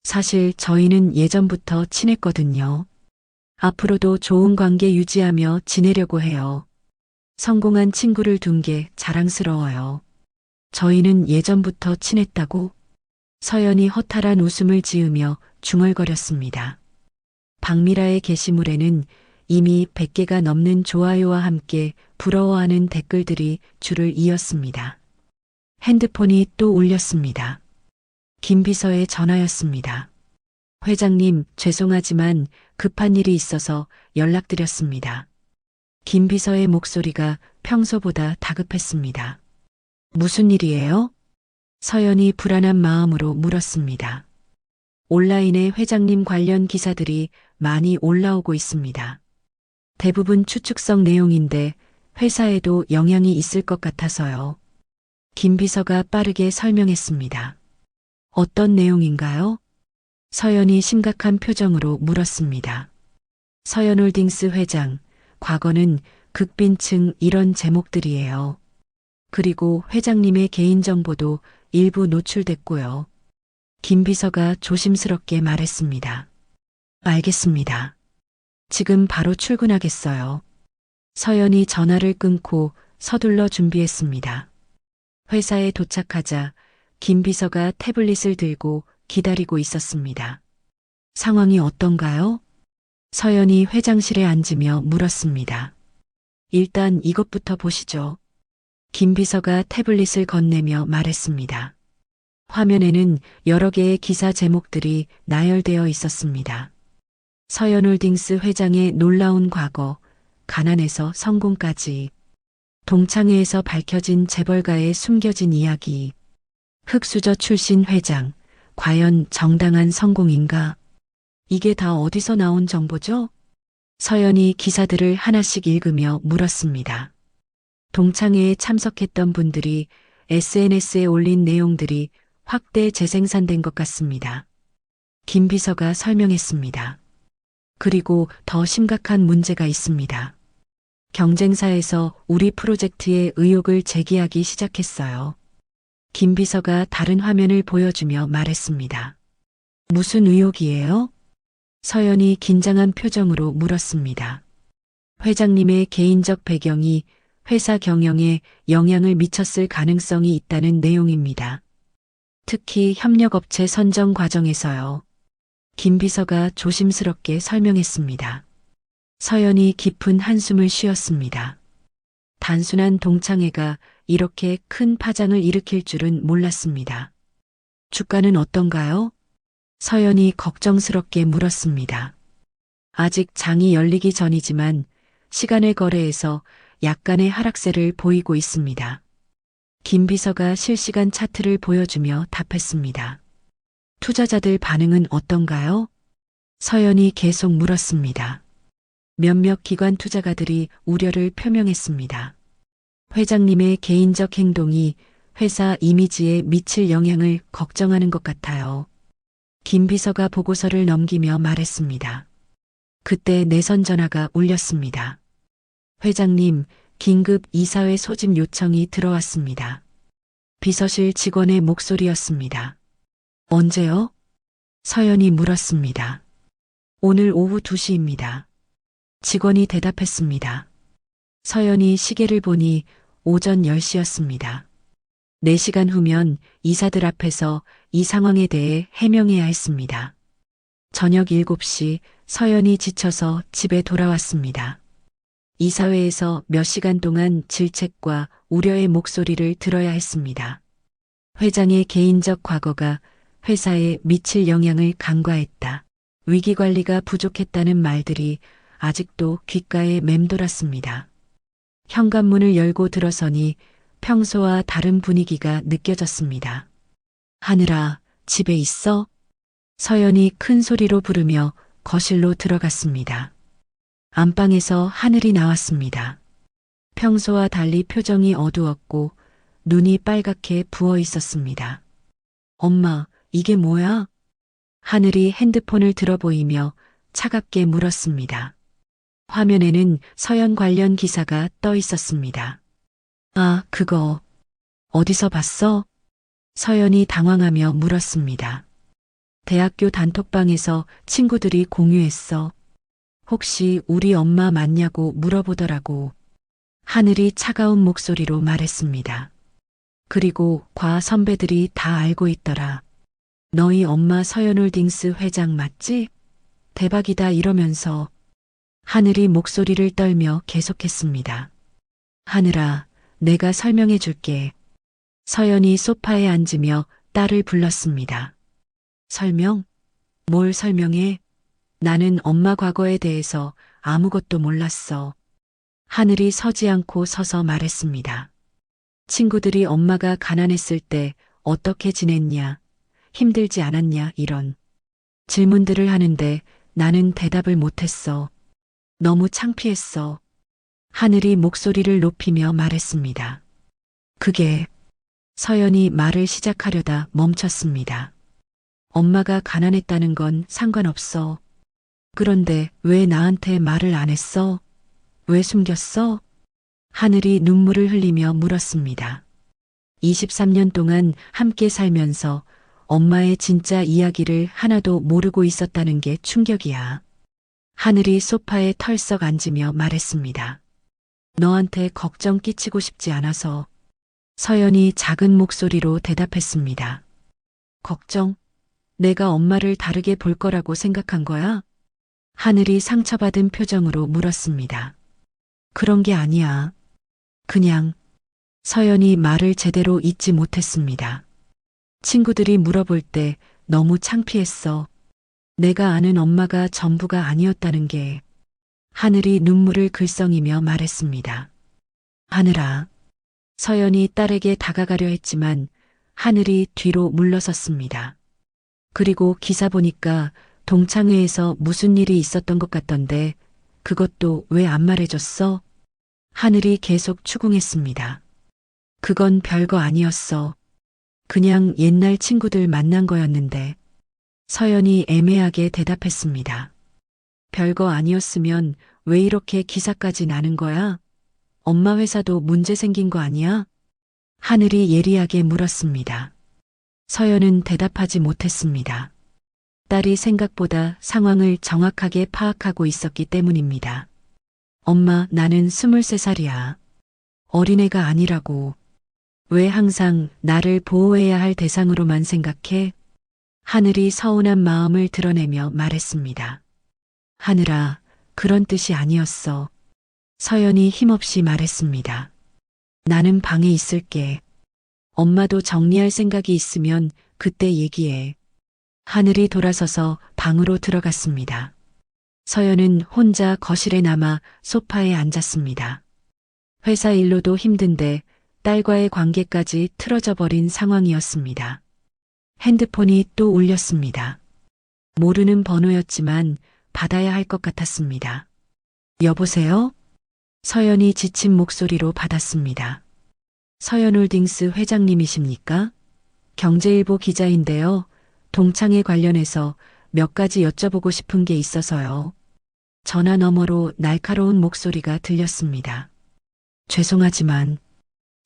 사실 저희는 예전부터 친했거든요. 앞으로도 좋은 관계 유지하며 지내려고 해요. 성공한 친구를 둔 게 자랑스러워요. 저희는 예전부터 친했다고? 서연이 허탈한 웃음을 지으며 중얼거렸습니다. 박미라의 게시물에는 이미 100개가 넘는 좋아요와 함께 부러워하는 댓글들이 줄을 이었습니다. 핸드폰이 또 울렸습니다. 김 비서의 전화였습니다. 회장님, 죄송하지만 급한 일이 있어서 연락드렸습니다. 김 비서의 목소리가 평소보다 다급했습니다. 무슨 일이에요? 서연이 불안한 마음으로 물었습니다. 온라인에 회장님 관련 기사들이 많이 올라오고 있습니다. 대부분 추측성 내용인데 회사에도 영향이 있을 것 같아서요. 김 비서가 빠르게 설명했습니다. 어떤 내용인가요? 서연이 심각한 표정으로 물었습니다. 서연홀딩스 회장, 과거는 극빈층 이런 제목들이에요. 그리고 회장님의 개인정보도 일부 노출됐고요. 김 비서가 조심스럽게 말했습니다. 알겠습니다. 지금 바로 출근하겠어요. 서연이 전화를 끊고 서둘러 준비했습니다. 회사에 도착하자 김 비서가 태블릿을 들고 기다리고 있었습니다. 상황이 어떤가요? 서연이 회장실에 앉으며 물었습니다. 일단 이것부터 보시죠. 김 비서가 태블릿을 건네며 말했습니다. 화면에는 여러 개의 기사 제목들이 나열되어 있었습니다. 서연홀딩스 회장의 놀라운 과거, 가난에서 성공까지, 동창회에서 밝혀진 재벌가의 숨겨진 이야기, 흑수저 출신 회장, 과연 정당한 성공인가? 이게 다 어디서 나온 정보죠? 서연이 기사들을 하나씩 읽으며 물었습니다. 동창회에 참석했던 분들이 SNS에 올린 내용들이 확대 재생산된 것 같습니다. 김 비서가 설명했습니다. 그리고 더 심각한 문제가 있습니다. 경쟁사에서 우리 프로젝트에 의혹을 제기하기 시작했어요. 김 비서가 다른 화면을 보여주며 말했습니다. 무슨 의혹이에요? 서연이 긴장한 표정으로 물었습니다. 회장님의 개인적 배경이 회사 경영에 영향을 미쳤을 가능성이 있다는 내용입니다. 특히 협력업체 선정 과정에서요. 김 비서가 조심스럽게 설명했습니다. 서연이 깊은 한숨을 쉬었습니다. 단순한 동창회가 이렇게 큰 파장을 일으킬 줄은 몰랐습니다. 주가는 어떤가요? 서연이 걱정스럽게 물었습니다. 아직 장이 열리기 전이지만 시간의 거래에서 약간의 하락세를 보이고 있습니다. 김 비서가 실시간 차트를 보여주며 답했습니다. 투자자들 반응은 어떤가요? 서연이 계속 물었습니다. 몇몇 기관 투자가들이 우려를 표명했습니다. 회장님의 개인적 행동이 회사 이미지에 미칠 영향을 걱정하는 것 같아요. 김 비서가 보고서를 넘기며 말했습니다. 그때 내선 전화가 울렸습니다. 회장님, 긴급 이사회 소집 요청이 들어왔습니다. 비서실 직원의 목소리였습니다. 언제요? 서연이 물었습니다. 오늘 오후 2시입니다. 직원이 대답했습니다. 서연이 시계를 보니 오전 10시였습니다. 4시간 후면 이사들 앞에서 이 상황에 대해 해명해야 했습니다. 저녁 7시 서연이 지쳐서 집에 돌아왔습니다. 이사회에서 몇 시간 동안 질책과 우려의 목소리를 들어야 했습니다. 회장의 개인적 과거가 회사에 미칠 영향을 간과했다. 위기관리가 부족했다는 말들이 아직도 귓가에 맴돌았습니다. 현관문을 열고 들어서니 평소와 다른 분위기가 느껴졌습니다. 하늘아, 집에 있어? 서연이 큰 소리로 부르며 거실로 들어갔습니다. 안방에서 하늘이 나왔습니다. 평소와 달리 표정이 어두웠고 눈이 빨갛게 부어 있었습니다. 엄마, 이게 뭐야? 하늘이 핸드폰을 들어 보이며 차갑게 물었습니다. 화면에는 서연 관련 기사가 떠 있었습니다. 아, 그거 어디서 봤어? 서연이 당황하며 물었습니다. 대학교 단톡방에서 친구들이 공유했어. 혹시 우리 엄마 맞냐고 물어보더라고. 하늘이 차가운 목소리로 말했습니다. 그리고 과 선배들이 다 알고 있더라. 너희 엄마 서연홀딩스 회장 맞지? 대박이다 이러면서 하늘이 목소리를 떨며 계속했습니다. 하늘아, 내가 설명해 줄게. 서연이 소파에 앉으며 딸을 불렀습니다. 설명? 뭘 설명해? 나는 엄마 과거에 대해서 아무것도 몰랐어. 하늘이 서지 않고 서서 말했습니다. 친구들이 엄마가 가난했을 때 어떻게 지냈냐, 힘들지 않았냐 이런 질문들을 하는데 나는 대답을 못했어. 너무 창피했어. 하늘이 목소리를 높이며 말했습니다. 그게 서연이 말을 시작하려다 멈췄습니다. 엄마가 가난했다는 건 상관없어. 그런데 왜 나한테 말을 안 했어? 왜 숨겼어? 하늘이 눈물을 흘리며 물었습니다. 23년 동안 함께 살면서 엄마의 진짜 이야기를 하나도 모르고 있었다는 게 충격이야. 하늘이 소파에 털썩 앉으며 말했습니다. 너한테 걱정 끼치고 싶지 않아서. 서연이 작은 목소리로 대답했습니다. 걱정? 내가 엄마를 다르게 볼 거라고 생각한 거야? 하늘이 상처받은 표정으로 물었습니다. 그런 게 아니야. 그냥 서연이 말을 제대로 잇지 못했습니다. 친구들이 물어볼 때 너무 창피했어. 내가 아는 엄마가 전부가 아니었다는 게. 하늘이 눈물을 글썽이며 말했습니다. 하늘아. 서연이 딸에게 다가가려 했지만 하늘이 뒤로 물러섰습니다. 그리고 기사 보니까 동창회에서 무슨 일이 있었던 것 같던데 그것도 왜 안 말해줬어? 하늘이 계속 추궁했습니다. 그건 별거 아니었어. 그냥 옛날 친구들 만난 거였는데. 서연이 애매하게 대답했습니다. 별거 아니었으면 왜 이렇게 기사까지 나는 거야? 엄마 회사도 문제 생긴 거 아니야? 하늘이 예리하게 물었습니다. 서연은 대답하지 못했습니다. 딸이 생각보다 상황을 정확하게 파악하고 있었기 때문입니다. 엄마, 나는 23살이야. 어린애가 아니라고. 왜 항상 나를 보호해야 할 대상으로만 생각해? 하늘이 서운한 마음을 드러내며 말했습니다. 하늘아, 그런 뜻이 아니었어. 서연이 힘없이 말했습니다. 나는 방에 있을게. 엄마도 정리할 생각이 있으면 그때 얘기해. 하늘이 돌아서서 방으로 들어갔습니다. 서연은 혼자 거실에 남아 소파에 앉았습니다. 회사 일로도 힘든데 딸과의 관계까지 틀어져 버린 상황이었습니다. 핸드폰이 또 울렸습니다. 모르는 번호였지만 받아야 할 것 같았습니다. 여보세요? 서연이 지친 목소리로 받았습니다. 서연홀딩스 회장님이십니까? 경제일보 기자인데요. 동창회 관련해서 몇 가지 여쭤보고 싶은 게 있어서요. 전화 너머로 날카로운 목소리가 들렸습니다. 죄송하지만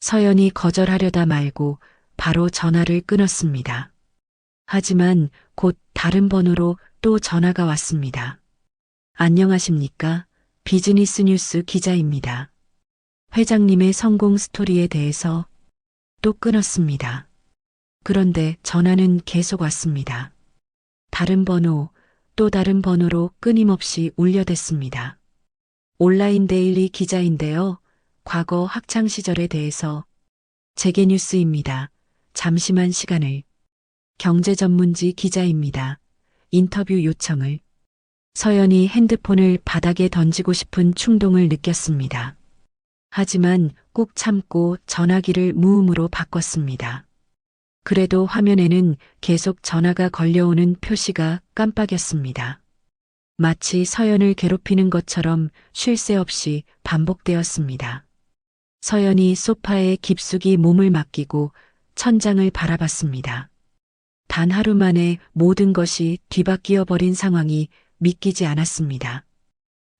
서연이 거절하려다 말고 바로 전화를 끊었습니다. 하지만 곧 다른 번호로 또 전화가 왔습니다. 안녕하십니까? 비즈니스 뉴스 기자입니다. 회장님의 성공 스토리에 대해서 또 끊었습니다. 그런데 전화는 계속 왔습니다. 다른 번호, 또 다른 번호로 끊임없이 울려댔습니다. 온라인 데일리 기자인데요. 과거 학창 시절에 대해서 재계 뉴스입니다. 잠시만 시간을. 경제 전문지 기자입니다. 인터뷰 요청을. 서연이 핸드폰을 바닥에 던지고 싶은 충동을 느꼈습니다. 하지만 꾹 참고 전화기를 무음으로 바꿨습니다. 그래도 화면에는 계속 전화가 걸려오는 표시가 깜빡였습니다. 마치 서연을 괴롭히는 것처럼 쉴 새 없이 반복되었습니다. 서연이 소파에 깊숙이 몸을 맡기고 천장을 바라봤습니다. 단 하루 만에 모든 것이 뒤바뀌어 버린 상황이 믿기지 않았습니다.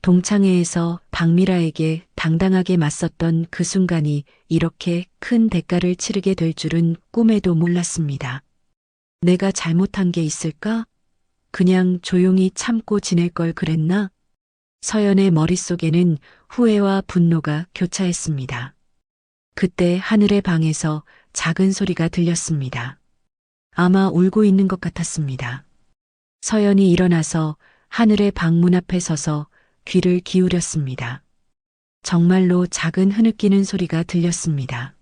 동창회에서 박미라에게 당당하게 맞섰던 그 순간이 이렇게 큰 대가를 치르게 될 줄은 꿈에도 몰랐습니다. 내가 잘못한 게 있을까? 그냥 조용히 참고 지낼 걸 그랬나? 서연의 머릿속에는 후회와 분노가 교차했습니다. 그때 하늘의 방에서 작은 소리가 들렸습니다. 아마 울고 있는 것 같았습니다. 서연이 일어나서 하늘의 방 문 앞에 서서 귀를 기울였습니다. 정말로 작은 흐느끼는 소리가 들렸습니다.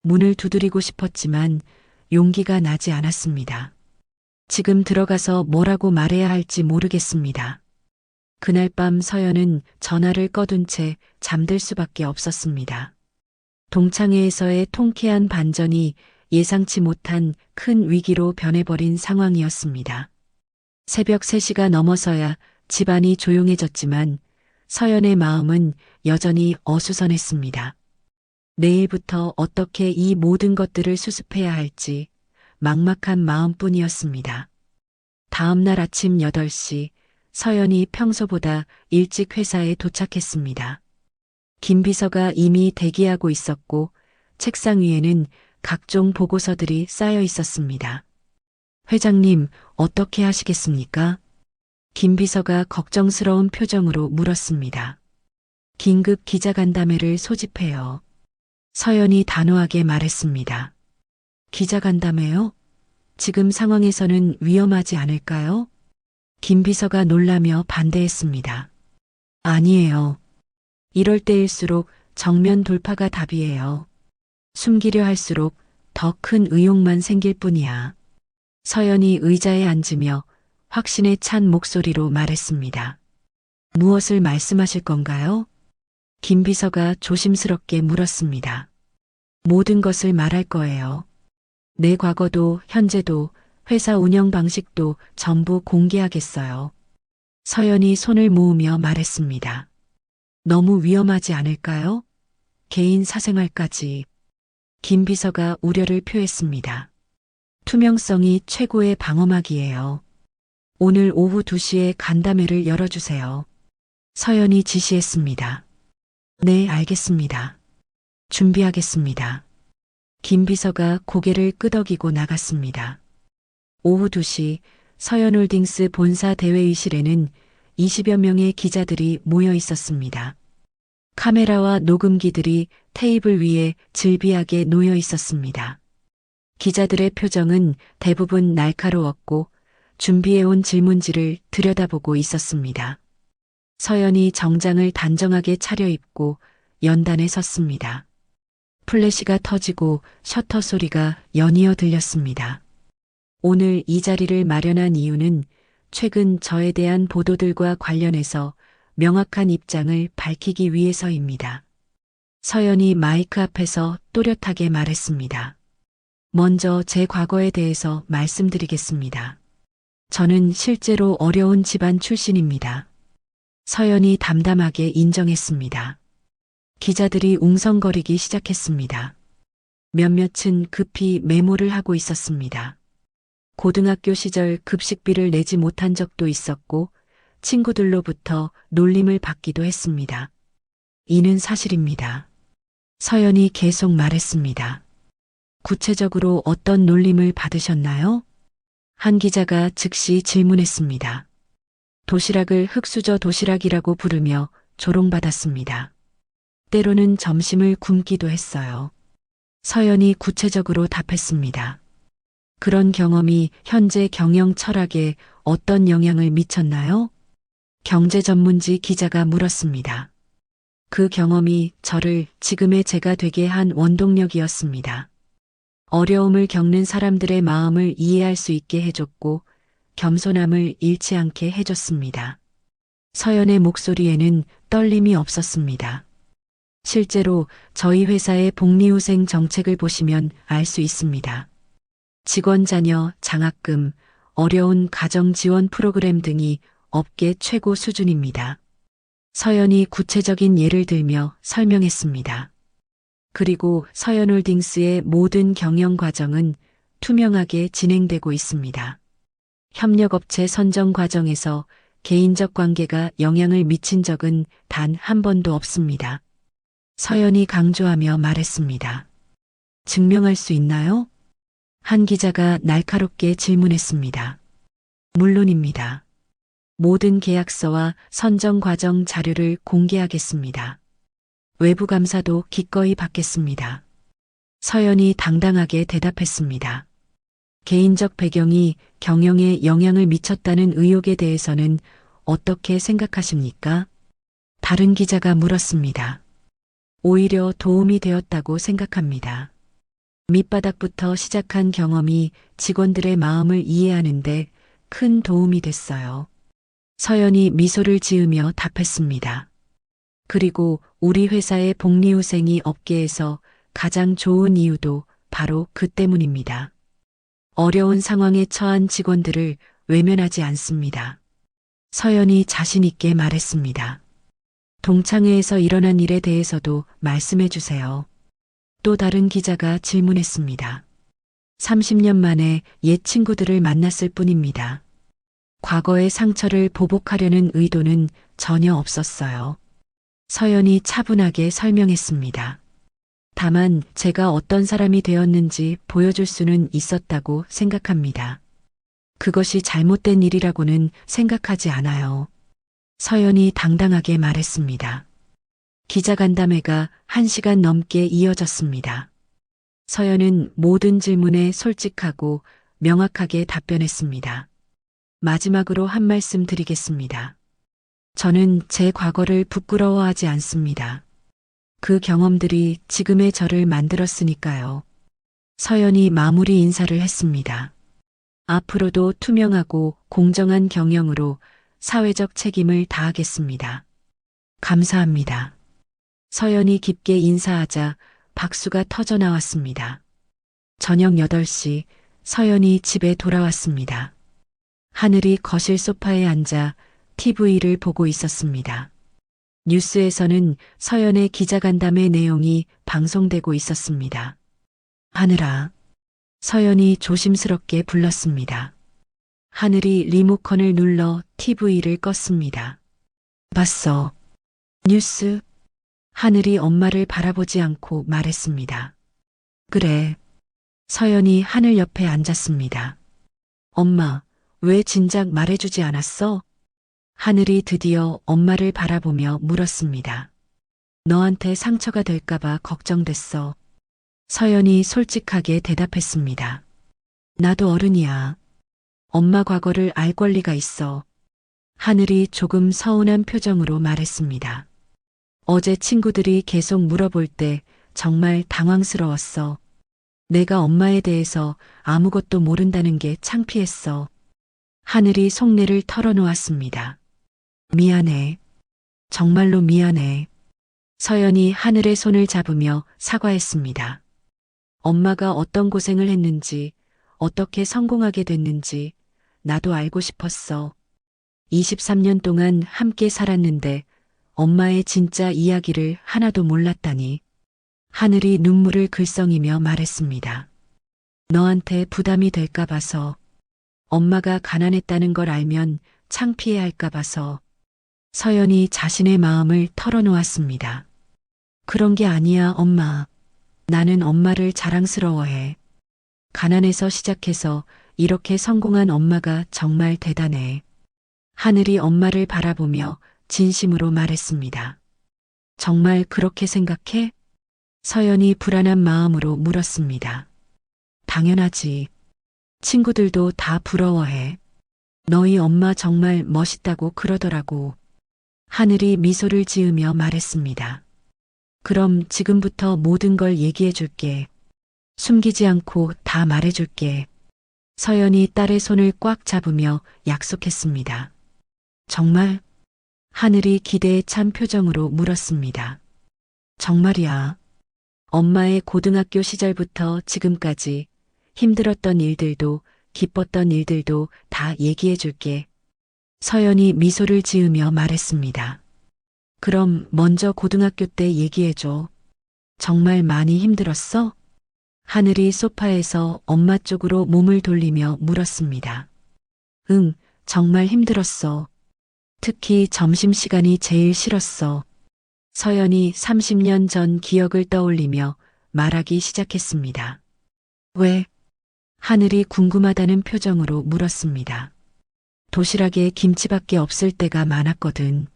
문을 두드리고 싶었지만 용기가 나지 않았습니다. 지금 들어가서 뭐라고 말해야 할지 모르겠습니다. 그날 밤 서연은 전화를 꺼둔 채 잠들 수밖에 없었습니다. 동창회에서의 통쾌한 반전이 예상치 못한 큰 위기로 변해버린 상황이었습니다. 새벽 3시가 넘어서야 집안이 조용해졌지만 서연의 마음은 여전히 어수선했습니다. 내일부터 어떻게 이 모든 것들을 수습해야 할지 막막한 마음뿐이었습니다. 다음 날 아침 8시 서연이 평소보다 일찍 회사에 도착했습니다. 김 비서가 이미 대기하고 있었고 책상 위에는 각종 보고서들이 쌓여 있었습니다. 회장님, 어떻게 하시겠습니까? 김 비서가 걱정스러운 표정으로 물었습니다. 긴급 기자간담회를 소집해요. 서연이 단호하게 말했습니다. 기자간담회요? 지금 상황에서는 위험하지 않을까요? 김 비서가 놀라며 반대했습니다. 아니에요. 이럴 때일수록 정면 돌파가 답이에요. 숨기려 할수록 더 큰 의욕만 생길 뿐이야. 서연이 의자에 앉으며 확신에 찬 목소리로 말했습니다. 무엇을 말씀하실 건가요? 김 비서가 조심스럽게 물었습니다. 모든 것을 말할 거예요. 내 과거도 현재도 회사 운영 방식도 전부 공개하겠어요. 서연이 손을 모으며 말했습니다. 너무 위험하지 않을까요? 개인 사생활까지. 김 비서가 우려를 표했습니다. 투명성이 최고의 방어막이에요. 오늘 오후 2시에 간담회를 열어주세요. 서연이 지시했습니다. 네, 알겠습니다. 준비하겠습니다. 김 비서가 고개를 끄덕이고 나갔습니다. 오후 2시 서연홀딩스 본사 대회의실에는 20여 명의 기자들이 모여 있었습니다. 카메라와 녹음기들이 테이블 위에 즐비하게 놓여 있었습니다. 기자들의 표정은 대부분 날카로웠고 준비해온 질문지를 들여다보고 있었습니다. 서연이 정장을 단정하게 차려입고 연단에 섰습니다. 플래시가 터지고 셔터 소리가 연이어 들렸습니다. 오늘 이 자리를 마련한 이유는 최근 저에 대한 보도들과 관련해서 명확한 입장을 밝히기 위해서입니다. 서연이 마이크 앞에서 또렷하게 말했습니다. 먼저 제 과거에 대해서 말씀드리겠습니다. 저는 실제로 어려운 집안 출신입니다. 서연이 담담하게 인정했습니다. 기자들이 웅성거리기 시작했습니다. 몇몇은 급히 메모를 하고 있었습니다. 고등학교 시절 급식비를 내지 못한 적도 있었고 친구들로부터 놀림을 받기도 했습니다. 이는 사실입니다. 서연이 계속 말했습니다. 구체적으로 어떤 놀림을 받으셨나요? 한 기자가 즉시 질문했습니다. 도시락을 흑수저 도시락이라고 부르며 조롱받았습니다. 때로는 점심을 굶기도 했어요. 서연이 구체적으로 답했습니다. 그런 경험이 현재 경영 철학에 어떤 영향을 미쳤나요? 경제 전문지 기자가 물었습니다. 그 경험이 저를 지금의 제가 되게 한 원동력이었습니다. 어려움을 겪는 사람들의 마음을 이해할 수 있게 해줬고 겸손함을 잃지 않게 해줬습니다. 서연의 목소리에는 떨림이 없었습니다. 실제로 저희 회사의 복리후생 정책을 보시면 알 수 있습니다. 직원 자녀 장학금, 어려운 가정 지원 프로그램 등이 업계 최고 수준입니다. 서연이 구체적인 예를 들며 설명했습니다. 그리고 서연홀딩스의 모든 경영 과정은 투명하게 진행되고 있습니다. 협력업체 선정 과정에서 개인적 관계가 영향을 미친 적은 단 한 번도 없습니다. 서연이 강조하며 말했습니다. 증명할 수 있나요? 한 기자가 날카롭게 질문했습니다. 물론입니다. 모든 계약서와 선정 과정 자료를 공개하겠습니다. 외부 감사도 기꺼이 받겠습니다. 서연이 당당하게 대답했습니다. 개인적 배경이 경영에 영향을 미쳤다는 의혹에 대해서는 어떻게 생각하십니까? 다른 기자가 물었습니다. 오히려 도움이 되었다고 생각합니다. 밑바닥부터 시작한 경험이 직원들의 마음을 이해하는데 큰 도움이 됐어요. 서연이 미소를 지으며 답했습니다. 그리고 우리 회사의 복리후생이 업계에서 가장 좋은 이유도 바로 그 때문입니다. 어려운 상황에 처한 직원들을 외면하지 않습니다. 서연이 자신 있게 말했습니다. 동창회에서 일어난 일에 대해서도 말씀해 주세요. 또 다른 기자가 질문했습니다. 30년 만에 옛 친구들을 만났을 뿐입니다. 과거의 상처를 보복하려는 의도는 전혀 없었어요. 서연이 차분하게 설명했습니다. 다만 제가 어떤 사람이 되었는지 보여줄 수는 있었다고 생각합니다. 그것이 잘못된 일이라고는 생각하지 않아요. 서연이 당당하게 말했습니다. 기자간담회가 1시간 넘게 이어졌습니다. 서연은 모든 질문에 솔직하고 명확하게 답변했습니다. 마지막으로 한 말씀 드리겠습니다. 저는 제 과거를 부끄러워하지 않습니다. 그 경험들이 지금의 저를 만들었으니까요. 서연이 마무리 인사를 했습니다. 앞으로도 투명하고 공정한 경영으로 사회적 책임을 다하겠습니다. 감사합니다. 서연이 깊게 인사하자 박수가 터져 나왔습니다. 저녁 8시 서연이 집에 돌아왔습니다. 하늘이 거실 소파에 앉아 TV를 보고 있었습니다. 뉴스에서는 서연의 기자간담회 내용이 방송되고 있었습니다. 하늘아. 서연이 조심스럽게 불렀습니다. 하늘이 리모컨을 눌러 TV를 껐습니다. 봤어. 뉴스? 하늘이 엄마를 바라보지 않고 말했습니다. 그래. 서연이 하늘 옆에 앉았습니다. 엄마, 왜 진작 말해주지 않았어? 하늘이 드디어 엄마를 바라보며 물었습니다. 너한테 상처가 될까봐 걱정됐어. 서연이 솔직하게 대답했습니다. 나도 어른이야. 엄마 과거를 알 권리가 있어. 하늘이 조금 서운한 표정으로 말했습니다. 어제 친구들이 계속 물어볼 때 정말 당황스러웠어. 내가 엄마에 대해서 아무것도 모른다는 게 창피했어. 하늘이 속내를 털어놓았습니다. 미안해. 정말로 미안해. 서연이 하늘의 손을 잡으며 사과했습니다. 엄마가 어떤 고생을 했는지, 어떻게 성공하게 됐는지 나도 알고 싶었어. 23년 동안 함께 살았는데 엄마의 진짜 이야기를 하나도 몰랐다니. 하늘이 눈물을 글썽이며 말했습니다. 너한테 부담이 될까 봐서. 엄마가 가난했다는 걸 알면 창피해 할까 봐서. 서연이 자신의 마음을 털어놓았습니다. 그런 게 아니야, 엄마. 나는 엄마를 자랑스러워해. 가난해서 시작해서 이렇게 성공한 엄마가 정말 대단해. 하늘이 엄마를 바라보며 진심으로 말했습니다. 정말 그렇게 생각해? 서연이 불안한 마음으로 물었습니다. 당연하지. 친구들도 다 부러워해. 너희 엄마 정말 멋있다고 그러더라고. 하늘이 미소를 지으며 말했습니다. 그럼 지금부터 모든 걸 얘기해 줄게. 숨기지 않고 다 말해 줄게. 서연이 딸의 손을 꽉 잡으며 약속했습니다. 정말? 하늘이 기대에 찬 표정으로 물었습니다. 정말이야. 엄마의 고등학교 시절부터 지금까지 힘들었던 일들도 기뻤던 일들도 다 얘기해 줄게. 서연이 미소를 지으며 말했습니다. 그럼 먼저 고등학교 때 얘기해 줘. 정말 많이 힘들었어? 하늘이 소파에서 엄마 쪽으로 몸을 돌리며 물었습니다. 응, 정말 힘들었어. 특히 점심시간이 제일 싫었어. 서연이 30년 전 기억을 떠올리며 말하기 시작했습니다. 왜? 하늘이 궁금하다는 표정으로 물었습니다. 도시락에 김치밖에 없을 때가 많았거든.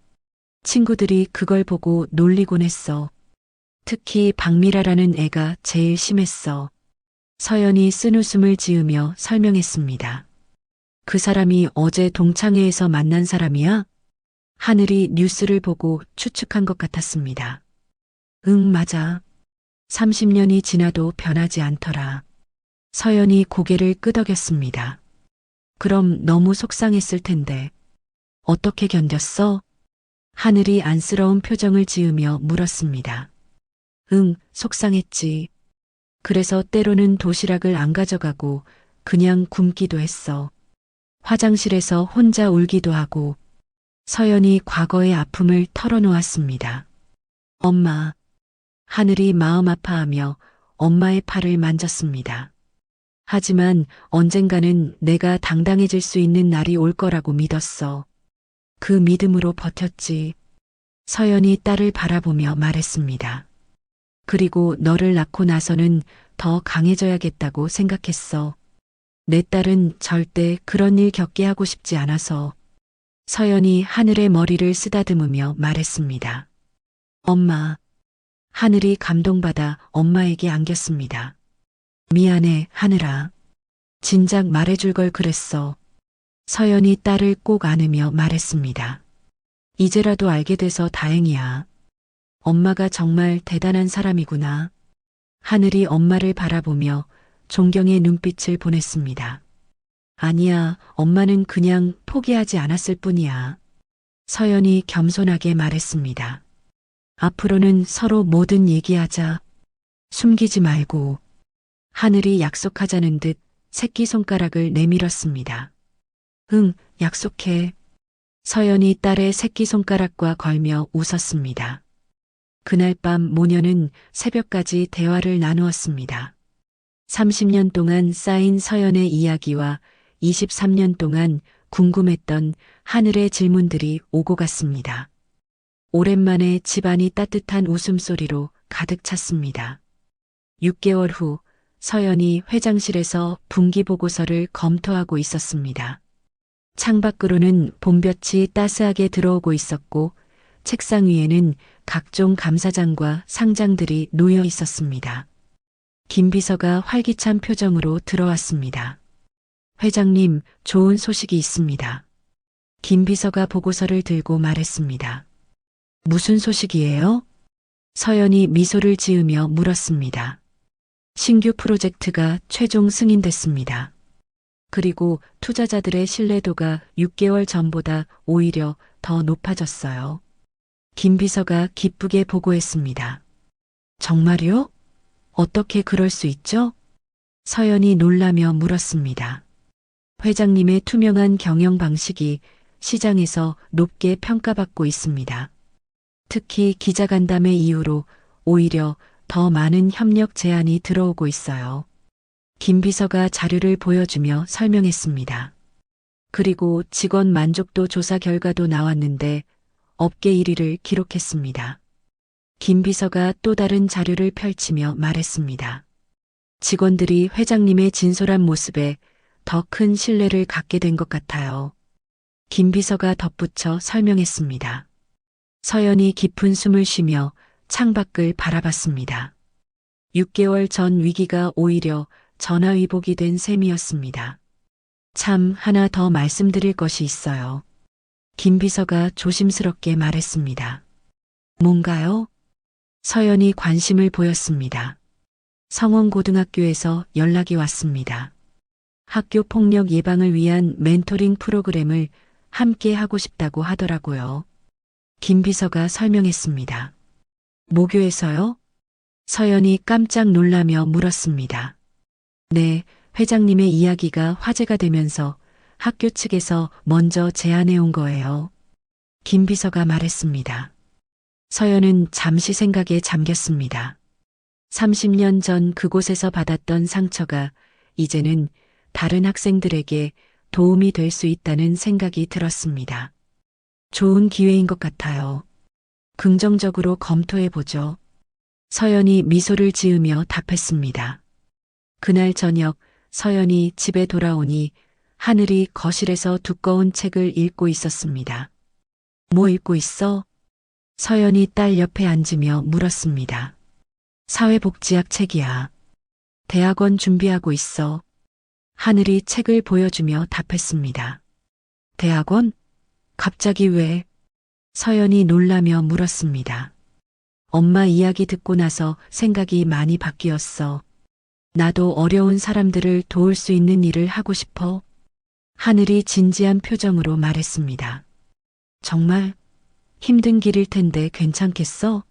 친구들이 그걸 보고 놀리곤 했어. 특히 박미라라는 애가 제일 심했어. 서연이 쓴웃음을 지으며 설명했습니다. 그 사람이 어제 동창회에서 만난 사람이야? 하늘이 뉴스를 보고 추측한 것 같았습니다. 응, 맞아. 30년이 지나도 변하지 않더라. 서연이 고개를 끄덕였습니다. 그럼 너무 속상했을 텐데. 어떻게 견뎠어? 하늘이 안쓰러운 표정을 지으며 물었습니다. 응, 속상했지. 그래서 때로는 도시락을 안 가져가고 그냥 굶기도 했어. 화장실에서 혼자 울기도 하고. 서연이 과거의 아픔을 털어놓았습니다. 엄마. 하늘이 마음 아파하며 엄마의 팔을 만졌습니다. 하지만 언젠가는 내가 당당해질 수 있는 날이 올 거라고 믿었어. 그 믿음으로 버텼지. 서연이 딸을 바라보며 말했습니다. 그리고 너를 낳고 나서는 더 강해져야겠다고 생각했어. 내 딸은 절대 그런 일 겪게 하고 싶지 않아서. 서연이 하늘의 머리를 쓰다듬으며 말했습니다. 엄마. 하늘이 감동받아 엄마에게 안겼습니다. 미안해, 하늘아. 진작 말해줄 걸 그랬어. 서연이 딸을 꼭 안으며 말했습니다. 이제라도 알게 돼서 다행이야. 엄마가 정말 대단한 사람이구나. 하늘이 엄마를 바라보며 존경의 눈빛을 보냈습니다. 아니야, 엄마는 그냥 포기하지 않았을 뿐이야. 서연이 겸손하게 말했습니다. 앞으로는 서로 뭐든 얘기하자. 숨기지 말고. 하늘이 약속하자는 듯 새끼손가락을 내밀었습니다. 응, 약속해. 서연이 딸의 새끼손가락과 걸며 웃었습니다. 그날 밤 모녀는 새벽까지 대화를 나누었습니다. 30년 동안 쌓인 서연의 이야기와 23년 동안 궁금했던 하늘의 질문들이 오고 갔습니다. 오랜만에 집안이 따뜻한 웃음소리로 가득 찼습니다. 6개월 후 서연이 회장실에서 분기보고서를 검토하고 있었습니다. 창밖으로는 봄볕이 따스하게 들어오고 있었고 책상 위에는 각종 감사장과 상장들이 놓여 있었습니다. 김 비서가 활기찬 표정으로 들어왔습니다. 회장님, 좋은 소식이 있습니다. 김 비서가 보고서를 들고 말했습니다. 무슨 소식이에요? 서연이 미소를 지으며 물었습니다. 신규 프로젝트가 최종 승인됐습니다. 그리고 투자자들의 신뢰도가 6개월 전보다 오히려 더 높아졌어요. 김 비서가 기쁘게 보고했습니다. 정말요? 어떻게 그럴 수 있죠? 서연이 놀라며 물었습니다. 회장님의 투명한 경영 방식이 시장에서 높게 평가받고 있습니다. 특히 기자간담회 이후로 오히려 더 많은 협력 제안이 들어오고 있어요. 김 비서가 자료를 보여주며 설명했습니다. 그리고 직원 만족도 조사 결과도 나왔는데 업계 1위를 기록했습니다. 김 비서가 또 다른 자료를 펼치며 말했습니다. 직원들이 회장님의 진솔한 모습에 더 큰 신뢰를 갖게 된 것 같아요. 김 비서가 덧붙여 설명했습니다. 서연이 깊은 숨을 쉬며 창밖을 바라봤습니다. 6개월 전 위기가 오히려 전화위복이 된 셈이었습니다. 참, 하나 더 말씀드릴 것이 있어요. 김 비서가 조심스럽게 말했습니다. 뭔가요? 서연이 관심을 보였습니다. 성원고등학교에서 연락이 왔습니다. 학교 폭력 예방을 위한 멘토링 프로그램을 함께 하고 싶다고 하더라고요. 김 비서가 설명했습니다. 모교에서요? 서연이 깜짝 놀라며 물었습니다. 네, 회장님의 이야기가 화제가 되면서 학교 측에서 먼저 제안해 온 거예요. 김 비서가 말했습니다. 서연은 잠시 생각에 잠겼습니다. 30년 전 그곳에서 받았던 상처가 이제는 다른 학생들에게 도움이 될 수 있다는 생각이 들었습니다. 좋은 기회인 것 같아요. 긍정적으로 검토해 보죠. 서연이 미소를 지으며 답했습니다. 그날 저녁 서연이 집에 돌아오니 하늘이 거실에서 두꺼운 책을 읽고 있었습니다. 뭐 읽고 있어? 서연이 딸 옆에 앉으며 물었습니다. 사회복지학 책이야. 대학원 준비하고 있어. 하늘이 책을 보여주며 답했습니다. 대학원? 갑자기 왜? 서연이 놀라며 물었습니다. 엄마 이야기 듣고 나서 생각이 많이 바뀌었어. 나도 어려운 사람들을 도울 수 있는 일을 하고 싶어. 하늘이 진지한 표정으로 말했습니다. 정말 힘든 길일 텐데 괜찮겠어?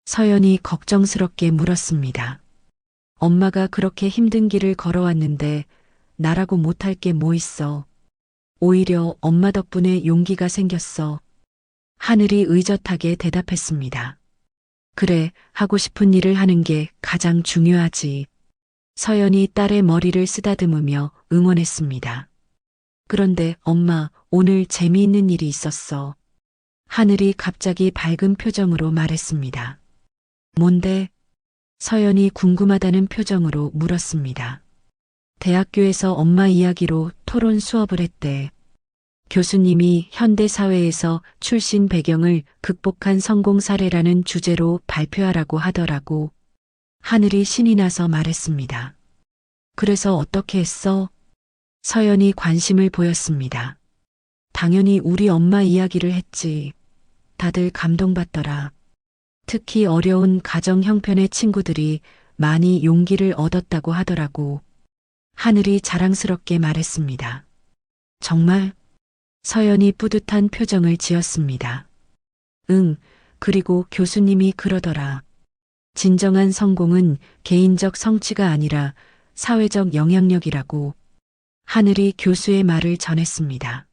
서연이 걱정스럽게 물었습니다. 엄마가 그렇게 힘든 길을 걸어왔는데 나라고 못할 게 뭐 있어. 오히려 엄마 덕분에 용기가 생겼어. 하늘이 의젓하게 대답했습니다. 그래, 하고 싶은 일을 하는 게 가장 중요하지. 서연이 딸의 머리를 쓰다듬으며 응원했습니다. 그런데 엄마, 오늘 재미있는 일이 있었어. 하늘이 갑자기 밝은 표정으로 말했습니다. 뭔데? 서연이 궁금하다는 표정으로 물었습니다. 대학교에서 엄마 이야기로 토론 수업을 했대. 교수님이 현대사회에서 출신 배경을 극복한 성공 사례라는 주제로 발표하라고 하더라고. 하늘이 신이 나서 말했습니다. 그래서 어떻게 했어? 서연이 관심을 보였습니다. 당연히 우리 엄마 이야기를 했지. 다들 감동받더라. 특히 어려운 가정 형편의 친구들이 많이 용기를 얻었다고 하더라고. 하늘이 자랑스럽게 말했습니다. 정말? 서연이 뿌듯한 표정을 지었습니다. 응, 그리고 교수님이 그러더라. 진정한 성공은 개인적 성취가 아니라 사회적 영향력이라고. 하늘이 교수의 말을 전했습니다.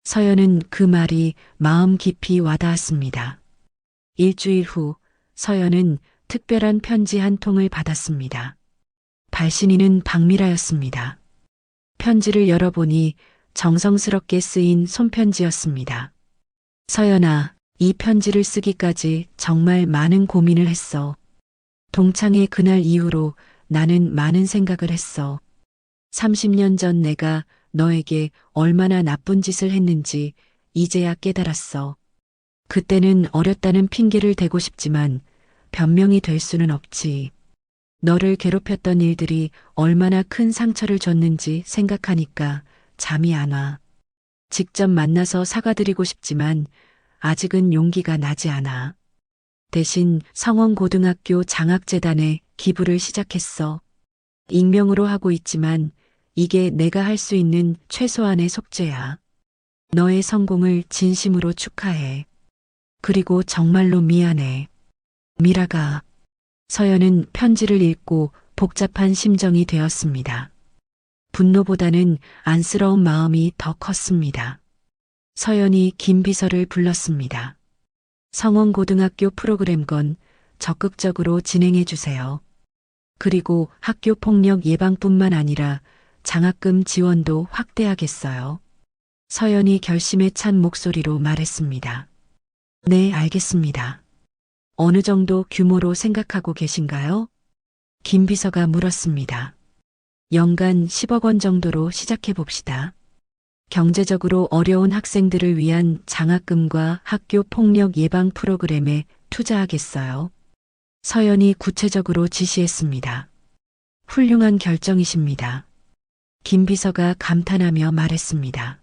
서연은 그 말이 마음 깊이 와닿았습니다. 일주일 후 서연은 특별한 편지 한 통을 받았습니다. 발신인은 박미라였습니다. 편지를 열어보니 정성스럽게 쓰인 손편지였습니다. 서연아, 이 편지를 쓰기까지 정말 많은 고민을 했어. 동창회 그날 이후로 나는 많은 생각을 했어. 30년 전 내가 너에게 얼마나 나쁜 짓을 했는지 이제야 깨달았어. 그때는 어렸다는 핑계를 대고 싶지만 변명이 될 수는 없지. 너를 괴롭혔던 일들이 얼마나 큰 상처를 줬는지 생각하니까 잠이 안 와. 직접 만나서 사과드리고 싶지만 아직은 용기가 나지 않아. 대신 성원고등학교 장학재단에 기부를 시작했어. 익명으로 하고 있지만 이게 내가 할 수 있는 최소한의 속죄야. 너의 성공을 진심으로 축하해. 그리고 정말로 미안해. 미라가. 서연은 편지를 읽고 복잡한 심정이 되었습니다. 분노보다는 안쓰러운 마음이 더 컸습니다. 서연이 김 비서를 불렀습니다. 성원고등학교 프로그램 건 적극적으로 진행해 주세요. 그리고 학교 폭력 예방뿐만 아니라 장학금 지원도 확대하겠어요. 서연이 결심에 찬 목소리로 말했습니다. 네, 알겠습니다. 어느 정도 규모로 생각하고 계신가요? 김 비서가 물었습니다. 연간 10억 원 정도로 시작해 봅시다. 경제적으로 어려운 학생들을 위한 장학금과 학교 폭력 예방 프로그램에 투자하겠어요. 서연이 구체적으로 지시했습니다. 훌륭한 결정이십니다. 김 비서가 감탄하며 말했습니다.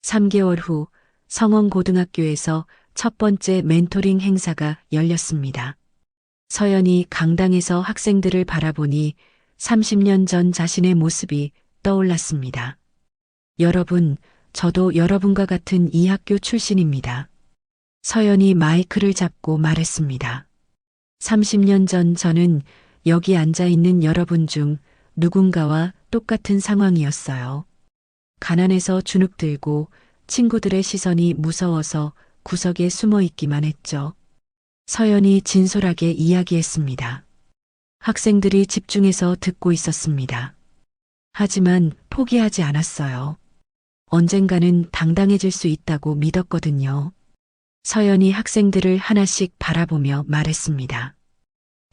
3개월 후 성원고등학교에서 첫 번째 멘토링 행사가 열렸습니다. 서연이 강당에서 학생들을 바라보니 30년 전 자신의 모습이 떠올랐습니다. 여러분, 저도 여러분과 같은 이 학교 출신입니다. 서연이 마이크를 잡고 말했습니다. 30년 전 저는 여기 앉아 있는 여러분 중 누군가와 똑같은 상황이었어요. 가난해서 주눅들고 친구들의 시선이 무서워서 구석에 숨어 있기만 했죠. 서연이 진솔하게 이야기했습니다. 학생들이 집중해서 듣고 있었습니다. 하지만 포기하지 않았어요. 언젠가는 당당해질 수 있다고 믿었거든요. 서연이 학생들을 하나씩 바라보며 말했습니다.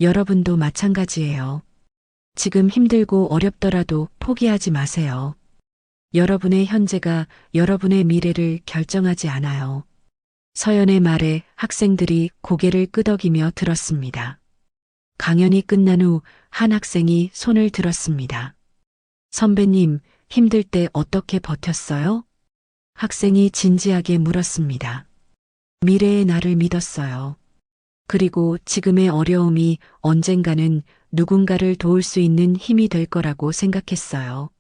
여러분도 마찬가지예요. 지금 힘들고 어렵더라도 포기하지 마세요. 여러분의 현재가 여러분의 미래를 결정하지 않아요. 서연의 말에 학생들이 고개를 끄덕이며 들었습니다. 강연이 끝난 후 한 학생이 손을 들었습니다. 선배님, 힘들 때 어떻게 버텼어요? 학생이 진지하게 물었습니다. 미래의 나를 믿었어요. 그리고 지금의 어려움이 언젠가는 누군가를 도울 수 있는 힘이 될 거라고 생각했어요.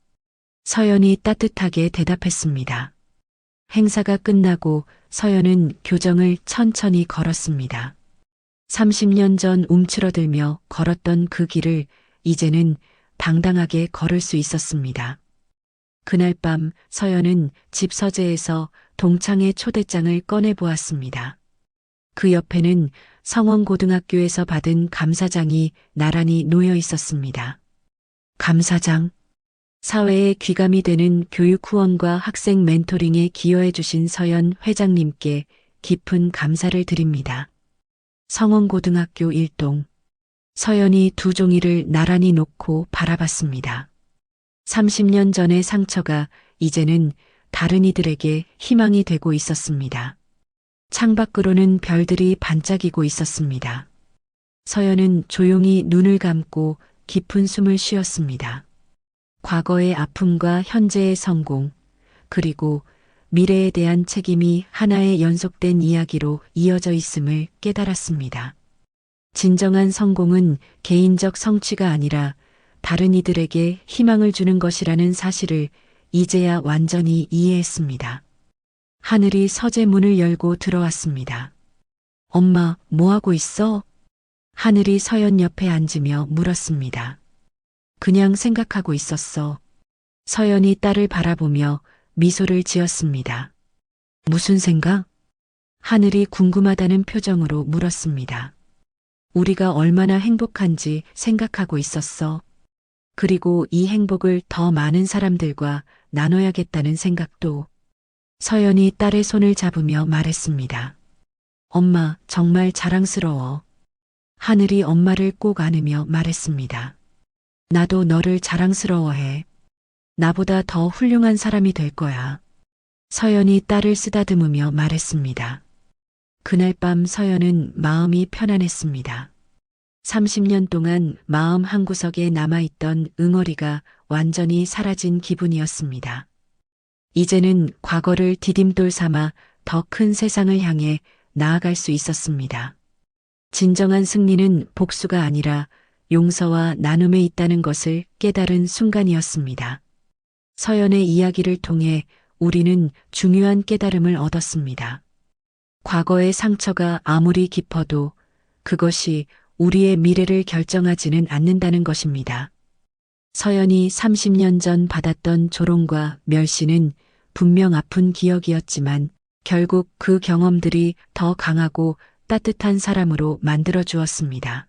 서연이 따뜻하게 대답했습니다. 행사가 끝나고 서연은 교정을 천천히 걸었습니다. 30년 전 움츠러들며 걸었던 그 길을 이제는 당당하게 걸을 수 있었습니다. 그날 밤 서연은 집 서재에서 동창의 초대장을 꺼내 보았습니다. 그 옆에는 성원고등학교에서 받은 감사장이 나란히 놓여 있었습니다. 감사장. 사회에 귀감이 되는 교육 후원과 학생 멘토링에 기여해 주신 서연 회장님께 깊은 감사를 드립니다. 성원고등학교 1동. 서연이 두 종이를 나란히 놓고 바라봤습니다. 30년 전의 상처가 이제는 다른 이들에게 희망이 되고 있었습니다. 창밖으로는 별들이 반짝이고 있었습니다. 서연은 조용히 눈을 감고 깊은 숨을 쉬었습니다. 과거의 아픔과 현재의 성공, 그리고 미래에 대한 책임이 하나의 연속된 이야기로 이어져 있음을 깨달았습니다. 진정한 성공은 개인적 성취가 아니라 다른 이들에게 희망을 주는 것이라는 사실을 이제야 완전히 이해했습니다. 하늘이 서재 문을 열고 들어왔습니다. 엄마, 뭐 하고 있어? 하늘이 서연 옆에 앉으며 물었습니다. 그냥 생각하고 있었어. 서연이 딸을 바라보며 미소를 지었습니다. 무슨 생각? 하늘이 궁금하다는 표정으로 물었습니다. 우리가 얼마나 행복한지 생각하고 있었어. 그리고 이 행복을 더 많은 사람들과 나눠야겠다는 생각도. 서연이 딸의 손을 잡으며 말했습니다. 엄마, 정말 자랑스러워. 하늘이 엄마를 꼭 안으며 말했습니다. 나도 너를 자랑스러워해. 나보다 더 훌륭한 사람이 될 거야. 서연이 딸을 쓰다듬으며 말했습니다. 그날 밤 서연은 마음이 편안했습니다. 30년 동안 마음 한구석에 남아있던 응어리가 완전히 사라진 기분이었습니다. 이제는 과거를 디딤돌 삼아 더 큰 세상을 향해 나아갈 수 있었습니다. 진정한 승리는 복수가 아니라 용서와 나눔에 있다는 것을 깨달은 순간이었습니다. 서연의 이야기를 통해 우리는 중요한 깨달음을 얻었습니다. 과거의 상처가 아무리 깊어도 그것이 우리의 미래를 결정하지는 않는다는 것입니다. 서연이 30년 전 받았던 조롱과 멸시는 분명 아픈 기억이었지만 결국 그 경험들이 더 강하고 따뜻한 사람으로 만들어 주었습니다.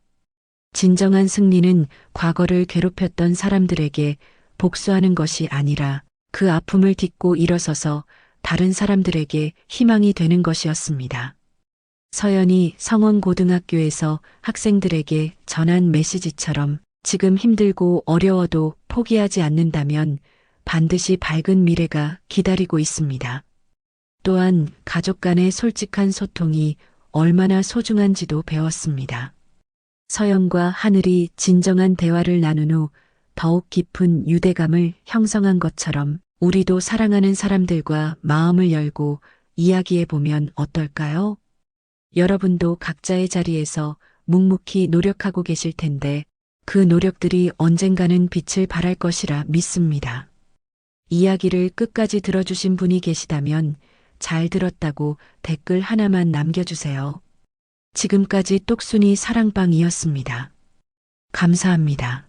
진정한 승리는 과거를 괴롭혔던 사람들에게 복수하는 것이 아니라 그 아픔을 딛고 일어서서 다른 사람들에게 희망이 되는 것이었습니다. 서연이 성원고등학교에서 학생들에게 전한 메시지처럼 지금 힘들고 어려워도 포기하지 않는다면 반드시 밝은 미래가 기다리고 있습니다. 또한 가족 간의 솔직한 소통이 얼마나 소중한지도 배웠습니다. 서연과 하늘이 진정한 대화를 나눈 후 더욱 깊은 유대감을 형성한 것처럼 우리도 사랑하는 사람들과 마음을 열고 이야기해보면 어떨까요? 여러분도 각자의 자리에서 묵묵히 노력하고 계실 텐데 그 노력들이 언젠가는 빛을 발할 것이라 믿습니다. 이야기를 끝까지 들어주신 분이 계시다면 잘 들었다고 댓글 하나만 남겨주세요. 지금까지 똑순이 사랑방이었습니다. 감사합니다.